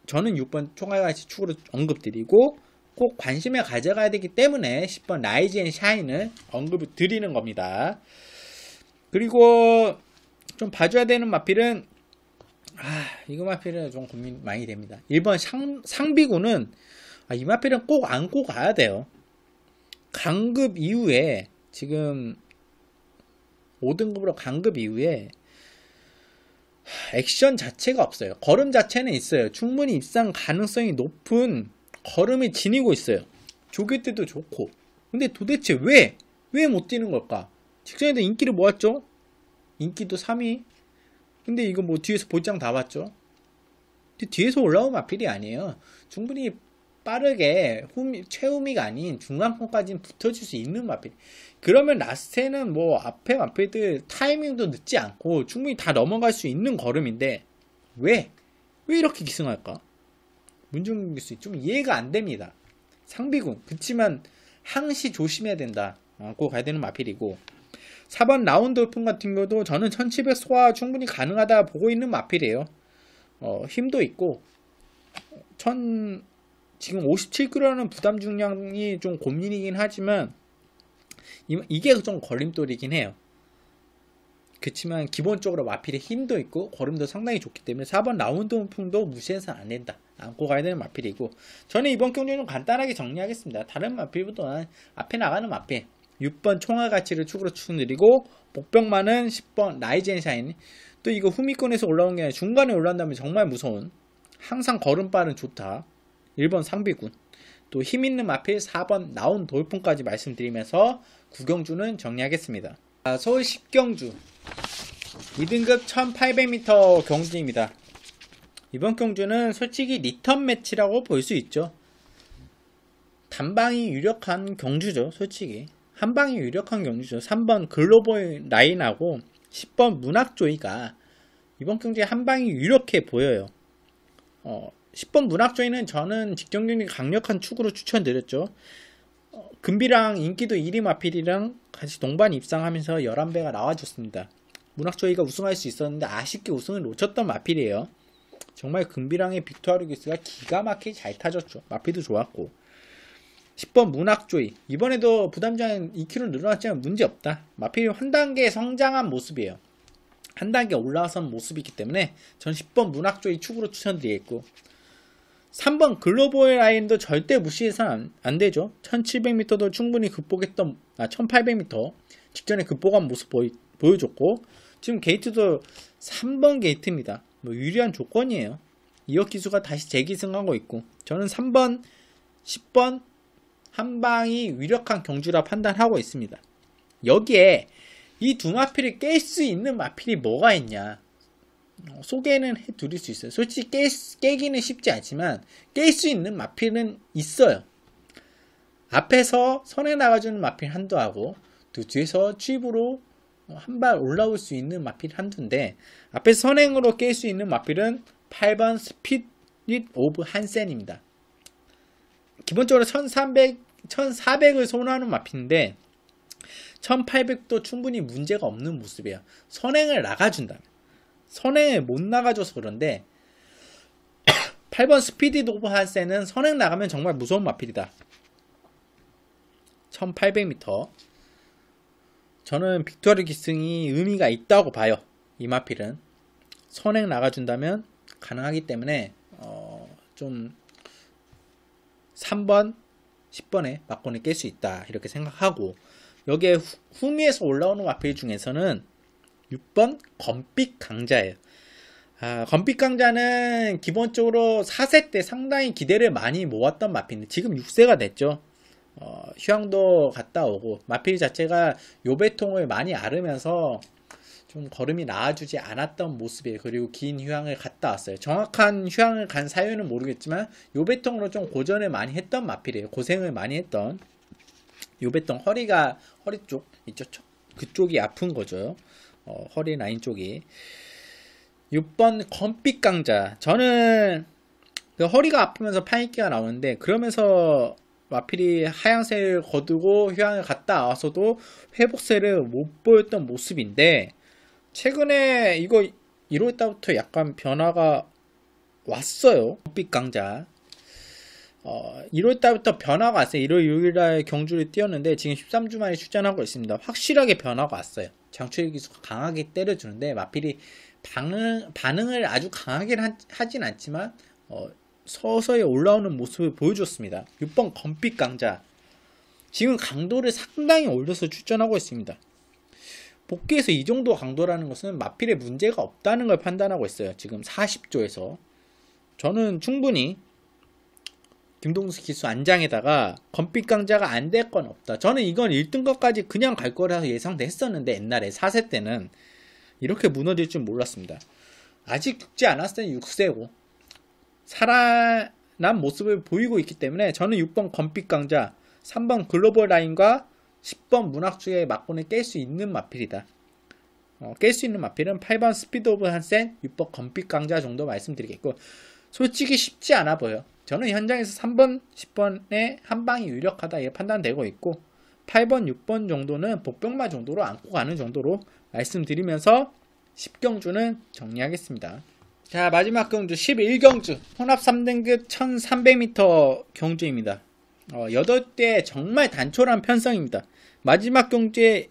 저는 6번 총알가치 축으로 언급드리고, 꼭 관심을 가져가야 되기 때문에 10번 라이즈 앤 샤인을 언급을 드리는 겁니다. 그리고 좀 봐줘야 되는 마필은, 이거 마필은 좀 고민 많이 됩니다. 1번 상비군은 이 마필은 꼭 안고 가야 돼요. 강급 이후에, 지금 5등급으로 강급 이후에 액션 자체가 없어요. 걸음 자체는 있어요. 충분히 입상 가능성이 높은 걸음이 지니고 있어요. 조교 때도 좋고. 근데 도대체 왜 못 뛰는 걸까? 직전에도 인기를 모았죠? 인기도 3위. 근데 이거 뭐 뒤에서 볼장 다 봤죠? 근데 뒤에서 올라온 마필이 아니에요. 충분히 빠르게 최후미가 아닌 중간권까지는 붙어줄 수 있는 마필. 그러면 라스트에는 뭐 앞에 마필들 타이밍도 늦지 않고 충분히 다 넘어갈 수 있는 걸음인데 왜 이렇게 기승할까? 문중기수 좀 이해가 안 됩니다. 상비군. 그치만 항시 조심해야 된다. 안고 가야 되는 마필이고, 4번 라운드 오픈 같은 경우도 저는 1700 소화 충분히 가능하다 보고 있는 마필이에요. 힘도 있고 지금 57kg라는 부담 중량이 좀 고민이긴 하지만 이게 좀 걸림돌이긴 해요. 그렇지만 기본적으로 마필의 힘도 있고 걸음도 상당히 좋기 때문에 4번 라운드 오픈도 무시해서는 안 된다. 안고 가야 되는 마필이고, 저는 이번 경기는 간단하게 정리하겠습니다. 다른 마필보다는 앞에 나가는 마필 6번 총알 가치를 축으로 추천드리고, 복병만은 10번 라이즈 앤 샤인. 또 이거 후미권에서 올라온 게 아니라 중간에 올라온다면 정말 무서운, 항상 걸음발은 좋다 1번 상비군. 또 힘있는 마필 4번 나온 돌풍까지 말씀드리면서 구경주는 정리하겠습니다. 서울 10경주 2등급 1800m 경주입니다. 이번 경주는 솔직히 리턴 매치라고 볼 수 있죠. 단방이 유력한 경주죠. 솔직히 한방이 유력한 경주죠. 3번 글로벌 라인하고 10번 문학조이가 이번 경주에 한방이 유력해 보여요. 10번 문학조이는 저는 직전 경기 강력한 축으로 추천드렸죠. 금비랑 인기도 1위 마필이랑 같이 동반 입상하면서 11배가 나와줬습니다. 문학조이가 우승할 수 있었는데 아쉽게 우승을 놓쳤던 마필이에요. 정말 금비랑의 빅토리기스가 기가 막히게 잘 타줬죠. 마필도 좋았고, 10번 문학조이 이번에도 부담장 2kg 늘어났지만 문제없다. 마필이 한 단계 성장한 모습이에요. 한 단계 올라선 모습이기 때문에 전 10번 문학조이 축으로 추천드리겠고, 3번 글로벌 라인도 절대 무시해서는 안 되죠. 1700m도 충분히 극복했던 1800m 직전에 극복한 모습 보여줬고, 지금 게이트도 3번 게이트입니다. 뭐 유리한 조건이에요. 이혁 기수가 다시 재기승하고 있고, 저는 3번, 10번 한방이 유력한 경주라 판단하고 있습니다. 여기에 이 두 마필을 깰 수 있는 마필이 뭐가 있냐, 소개는 해드릴 수 있어요. 솔직히 깨기는 쉽지 않지만 깰 수 있는 마필은 있어요. 앞에서 선에 나가주는 마필 한두하고 또 뒤에서 취입으로 한 발 올라올 수 있는 마필 한두인데, 앞에서 선행으로 깰 수 있는 마필은 8번 스피릿 오브 한센입니다. 기본적으로 1400을 선호하는 마필인데 1800도 충분히 문제가 없는 모습이에요. 선행을 나가준다면. 선행을 못 나가줘서 그런데 8번 스피릿 오브 한센은 선행 나가면 정말 무서운 마필이다. 1800m. 저는 빅토르 기승이 의미가 있다고 봐요. 이 마필은 선행 나가준다면 가능하기 때문에 좀 3번, 10번에 막권을 깰 수 있다 이렇게 생각하고, 여기에 후미에서 올라오는 마필 중에서는 6번 검빛 강자예요. 검빛 강자는 기본적으로 4세 때 상당히 기대를 많이 모았던 마필인데 지금 6세가 됐죠. 휴양도 갔다 오고 마필 자체가 요배통을 많이 앓으면서 좀 걸음이 나아주지 않았던 모습이에요. 그리고 긴 휴양을 갔다 왔어요. 정확한 휴양을 간 사유는 모르겠지만 요배통으로 좀 고전을 많이 했던 마필이에요. 고생을 많이 했던 요배통, 허리 쪽 있죠? 그쪽이 아픈 거죠. 허리 라인 쪽이. 6번 검빛 강자. 저는 그 허리가 아프면서 파인기가 나오는데 그러면서 마필이 하향세를 거두고 휴양을 갔다 와서도 회복세를 못 보였던 모습인데, 최근에 이거 1월달부터 약간 변화가 왔어요. 검빛 강자. 1월달부터 변화가 왔어요. 1월 6일날 경주를 뛰었는데 지금 13주 만에 출전하고 있습니다. 확실하게 변화가 왔어요. 장초일 기수가 강하게 때려주는데 마필이 반응을 아주 강하게 하진 않지만 서서히 올라오는 모습을 보여줬습니다. 6번 검빛 강자. 지금 강도를 상당히 올려서 출전하고 있습니다. 복귀에서 이 정도 강도라는 것은 마필에 문제가 없다는 걸 판단하고 있어요. 지금 40조에서. 저는 충분히 김동수 기수 안장에다가 검빛 강자가 안 될 건 없다. 저는 이건 1등급까지 그냥 갈 거라서 예상도 했었는데, 옛날에 4세 때는 이렇게 무너질 줄 몰랐습니다. 아직 죽지 않았을 때 6세고 살아난 모습을 보이고 있기 때문에 저는 6번 검빛 강자, 3번 글로벌 라인과 10번 문학주의 막권을 깰 수 있는 마필이다. 깰 수 있는 마필은 8번 스피드 오브 한센, 6번 검빛 강자 정도 말씀드리겠고, 솔직히 쉽지 않아 보여. 저는 현장에서 3번, 10번에 한방이 유력하다 이렇게 판단되고 있고, 8번, 6번 정도는 복병마 정도로 안고 가는 정도로 말씀드리면서 10경주는 정리하겠습니다. 자, 마지막 경주 11경주 혼합 3등급 1300m 경주입니다. 8대 정말 단촐한 편성입니다. 마지막 경주에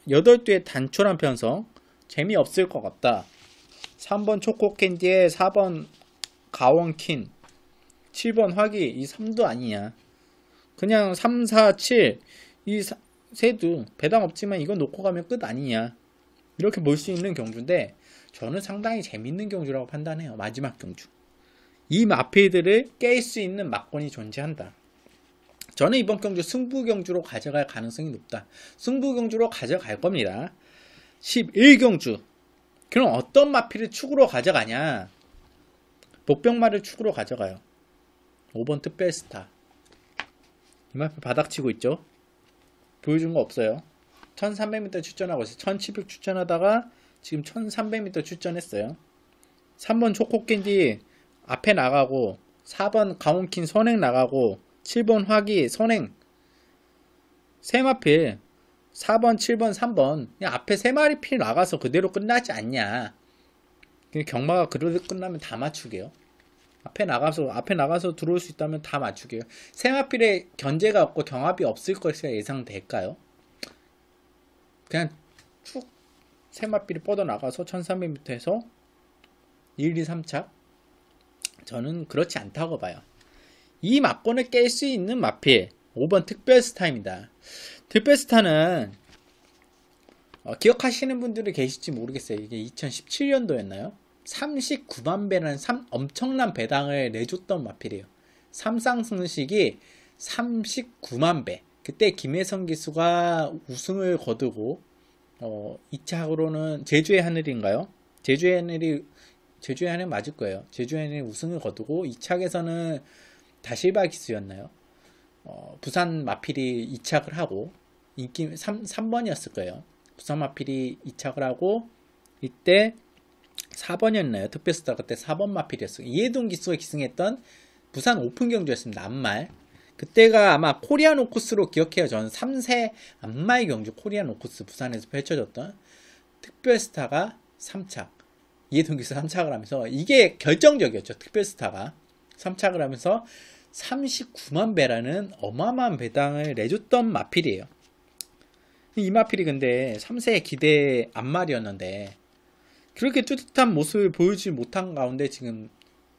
8대 단촐한 편성 재미없을 것 같다. 3번 초코캔디에 4번 가원킨, 7번 화기, 이 3도 아니냐. 그냥 3, 4, 7 이 세도 배당 없지만 이거 놓고 가면 끝 아니냐. 이렇게 볼 수 있는 경주인데 저는 상당히 재밌는 경주라고 판단해요. 마지막 경주. 이 마필들을 깰 수 있는 막권이 존재한다. 저는 이번 경주 승부 경주로 가져갈 가능성이 높다. 승부 경주로 가져갈 겁니다. 11경주. 그럼 어떤 마필을 축으로 가져가냐? 복병마를 축으로 가져가요. 5번 특별스타. 이 마필 바닥치고 있죠? 보여준 거 없어요. 1300m 출전하고 있어요. 1700 출전하다가 지금 1300m 출전했어요. 3번 초코캔디 앞에 나가고, 4번 가온킨 선행 나가고, 7번 화기 선행. 세 마필 4번 7번 3번 그냥 앞에 세 마리 필 나가서 그대로 끝나지 않냐. 경마가 그대로 끝나면 다 맞추게요. 앞에 나가서 들어올 수 있다면 다 맞추게요. 세 마필에 견제가 없고 경합이 없을 것이라 예상될까요? 그냥 쭉 세 마필이 뻗어나가서 1300m에서 1, 2, 3차? 저는 그렇지 않다고 봐요. 이 막권을 깰 수 있는 마필 5번 특별스타입니다. 특별스타는 기억하시는 분들이 계실지 모르겠어요. 이게 2017년도였나요? 39만 배라는 엄청난 배당을 내줬던 마필이에요. 삼상승식이 39만 배. 그때 김혜성 기수가 우승을 거두고 2차로는 제주의 하늘인가요? 제주의 하늘 맞을 거예요. 제주의 하늘 우승을 거두고 2착에서는 다실바 기수였나요? 부산 마필이 2착을 하고 인기 3번이었을 거예요. 부산 마필이 2착을 하고 이때 4번이었나요? 특별스타 그때 4번 마필이었어요. 이해동 기수가 기승했던 부산 오픈 경주였습니다. 암말. 그때가 아마 코리안 오쿠스로 기억해요. 저는 3세 암말 경주 코리안 오쿠스 부산에서 펼쳐졌던 특별스타가 3착. 이해동 기수 3착을 하면서 이게 결정적이었죠. 특별스타가 3착을 하면서 39만 배라는 어마어마한 배당을 내줬던 마필이에요. 이 마필이 근데 3세의 기대 암말이었는데 그렇게 뚜렷한 모습을 보여주지 못한 가운데 지금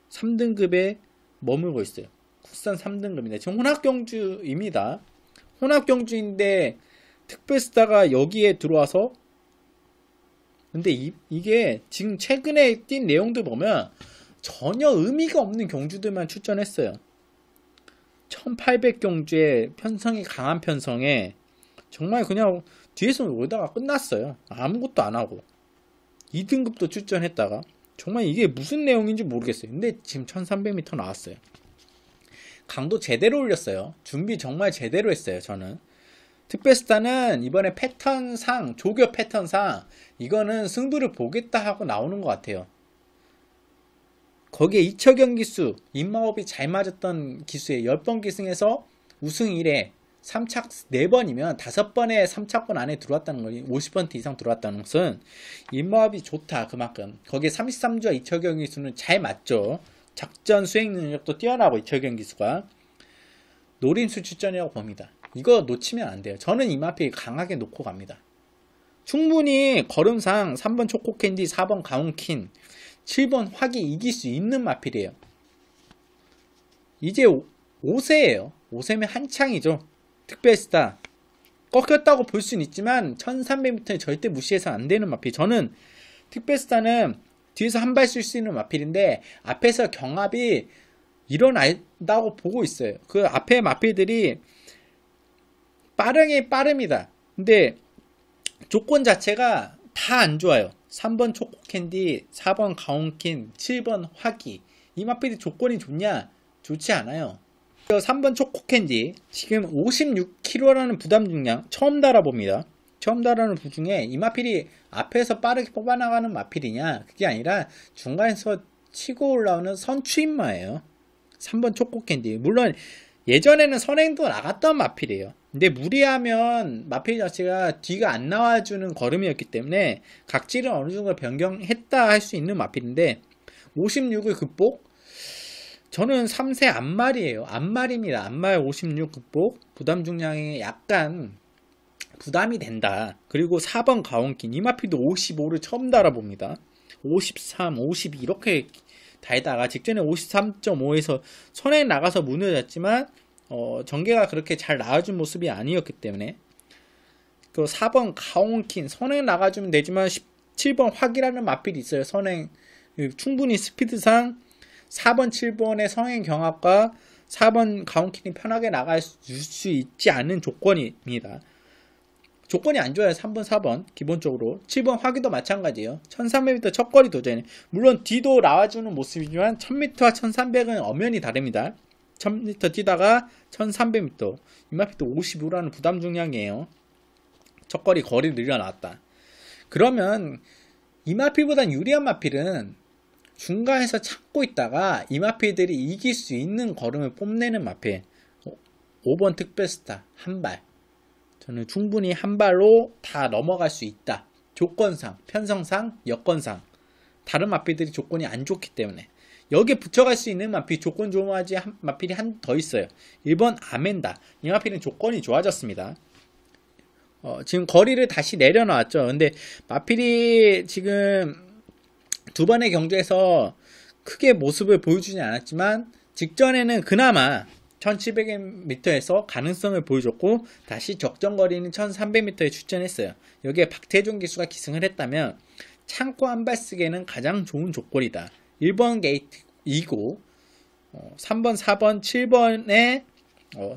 3등급에 머물고 있어요. 국산 3등급인데 지금 혼합경주입니다. 혼합경주인데 특별스타가 여기에 들어와서 근데 이게 지금 최근에 뛴 내용들 보면 전혀 의미가 없는 경주들만 출전했어요. 1800경주에 편성이 강한 편성에 정말 그냥 뒤에서 놀다가 끝났어요. 아무것도 안 하고 2등급도 출전했다가 정말 이게 무슨 내용인지 모르겠어요. 근데 지금 1300m 나왔어요. 강도 제대로 올렸어요. 준비 정말 제대로 했어요. 저는 특별스타는 이번에 패턴상 조교 패턴상 이거는 승부를 보겠다 하고 나오는 것 같아요. 거기에 이철경 기수 입마업이 잘 맞았던 기수에 10번 기승해서 우승 1회 3착 4번이면 5번의 3착권 안에 들어왔다는 거니 50% 이상 들어왔다는 것은 입마업이 좋다. 그만큼 거기에 33주와 이철경 기수는 잘 맞죠. 작전 수행 능력도 뛰어나고 이철경 기수가 노림수 출전이라고 봅니다. 이거 놓치면 안 돼요. 저는 이 마필 강하게 놓고 갑니다. 충분히 걸음상 3번 초코캔디, 4번 가운킨, 7번 화기 이길 수 있는 마필이에요. 이제 5세예요. 5세면 한창이죠. 특별스타 꺾였다고 볼 수는 있지만 1300m는 절대 무시해서 안 되는 마필. 저는 특별스타는 뒤에서 한 발 쓸 수 있는 마필인데 앞에서 경합이 일어난다고 보고 있어요. 그 앞에 마필들이 빠릅니다. 근데 조건 자체가 다 안 좋아요. 3번 초코캔디, 4번 가온킨, 7번 화기. 이 마필이 조건이 좋냐? 좋지 않아요. 3번 초코캔디 지금 56kg라는 부담 중량 처음 달아봅니다. 처음 달아는 부중에 이 마필이 앞에서 빠르게 뽑아나가는 마필이냐? 그게 아니라 중간에서 치고 올라오는 선추인마예요. 3번 초코캔디. 물론 예전에는 선행도 나갔던 마필이에요. 근데 무리하면 마필 자체가 뒤가 안 나와주는 걸음이었기 때문에 각질을 어느 정도 변경했다 할 수 있는 마필인데 56을 극복? 저는 3세 암말이에요. 암말입니다. 암말 56 극복. 부담 중량이 약간 부담이 된다. 그리고 4번 가온킨. 이 마필도 55를 처음 달아봅니다. 53, 52 이렇게 달다가 직전에 53.5에서 선에 나가서 무너졌지만 전개가 그렇게 잘 나와준 모습이 아니었기 때문에 그 4번 가온킨 선행 나가주면 되지만 17번 확이라는 마필이 있어요. 선행 충분히 스피드상 4번 7번의 선행 경합과 4번 가온킨이 편하게 나갈 수 있지 않은 조건입니다. 조건이 안 좋아요. 3번 4번 기본적으로 7번 화기도 마찬가지예요. 1300m 첫거리 도전. 물론 뒤도 나와주는 모습이지만 1000m와 1300은 엄연히 다릅니다. 1000m 뛰다가 1300m 이 마필도 55라는 부담 중량이에요. 첫거리 거리를 늘려놨다. 그러면 이 마필보단 유리한 마필은 중간에서 참고 있다가 이 마필들이 이길 수 있는 걸음을 뽐내는 마필. 5번 특별스타 한발. 저는 충분히 한 발로 다 넘어갈 수 있다. 조건상, 편성상, 여건상 다른 마필들이 조건이 안 좋기 때문에 여기에 붙여갈 수 있는 마필, 조건 좋아하지 마필이 한 더 있어요. 1번 아멘다. 이 마필은 조건이 좋아졌습니다. 지금 거리를 다시 내려놨죠. 근데 마필이 지금 두 번의 경주에서 크게 모습을 보여주지 않았지만 직전에는 그나마 1700m에서 가능성을 보여줬고 다시 적정거리는 1300m에 출전했어요. 여기에 박태준 기수가 기승을 했다면 창고 한발쓰기에는 가장 좋은 조건이다. 1번 게이트이고 3번, 4번, 7번에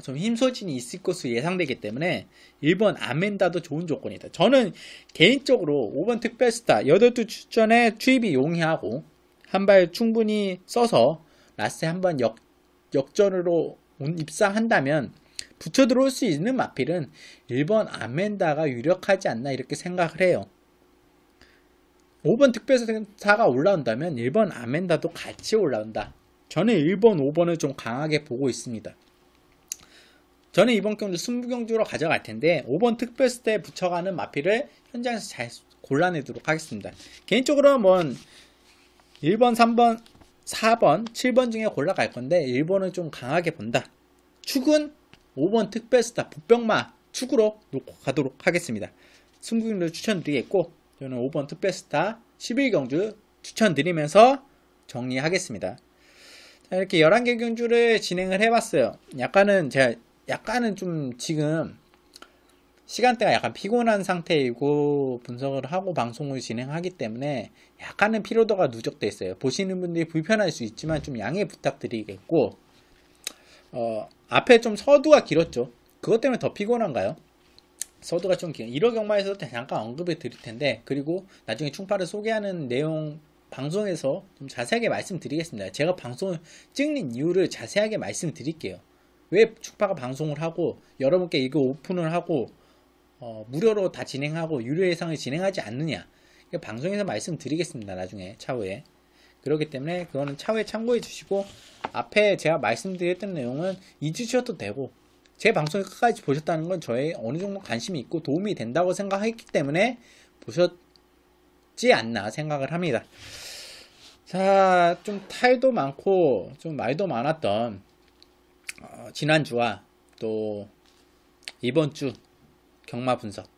좀 힘소진이 있을 것으로 예상되기 때문에 1번 아멘다도 좋은 조건이다. 저는 개인적으로 5번 특별스타 8두 출전에 투입이 용이하고 한 발 충분히 써서 라스트 한번 역전으로 입상한다면 붙여 들어올 수 있는 마필은 1번 아멘다가 유력하지 않나 이렇게 생각을 해요. 5번 특별스타가 올라온다면 1번 아멘다도 같이 올라온다. 저는 1번, 5번을 좀 강하게 보고 있습니다. 저는 이번 경주 승부경주로 가져갈 텐데 5번 특별스타에 붙여가는 마필을 현장에서 잘 골라내도록 하겠습니다. 개인적으로는 1번, 3번, 4번, 7번 중에 골라갈 건데 1번을 좀 강하게 본다. 축은 5번 특별스타 복병마 축으로 놓고 가도록 하겠습니다. 승부경주 추천드리겠고 저는 5번 특별스타 11경주 추천드리면서 정리하겠습니다. 자, 이렇게 11개 경주를 진행을 해봤어요. 제가 약간은 좀 지금 시간대가 약간 피곤한 상태이고 분석을 하고 방송을 진행하기 때문에 약간은 피로도가 누적돼 있어요. 보시는 분들이 불편할 수 있지만 좀 양해 부탁드리겠고 앞에 좀 서두가 길었죠. 그것 때문에 더 피곤한가요? 서두가 좀 긴 1호 경마에서도 잠깐 언급을 드릴 텐데 그리고 나중에 충파를 소개하는 내용 방송에서 좀 자세하게 말씀드리겠습니다. 제가 방송을 찍는 이유를 자세하게 말씀드릴게요. 왜 충파가 방송을 하고 여러분께 이거 오픈을 하고 무료로 다 진행하고 유료 예상을 진행하지 않느냐 방송에서 말씀드리겠습니다. 나중에 차후에 그렇기 때문에 그거는 차후에 참고해 주시고 앞에 제가 말씀드렸던 내용은 잊으셔도 되고 제 방송을 끝까지 보셨다는 건 저의 어느 정도 관심이 있고 도움이 된다고 생각했기 때문에 보셨지 않나 생각을 합니다. 자, 좀 탈도 많고 좀 말도 많았던 지난주와 또 이번주 경마 분석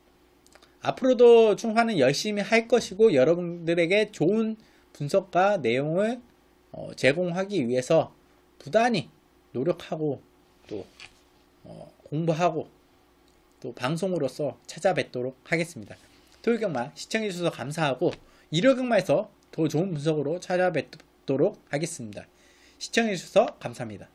앞으로도 충파는 열심히 할 것이고 여러분들에게 좋은 분석과 내용을 제공하기 위해서 부단히 노력하고 또 공부하고 또 방송으로서 찾아뵙도록 하겠습니다. 토요일경마 시청해주셔서 감사하고 일요일경마에서 더 좋은 분석으로 찾아뵙도록 하겠습니다. 시청해주셔서 감사합니다.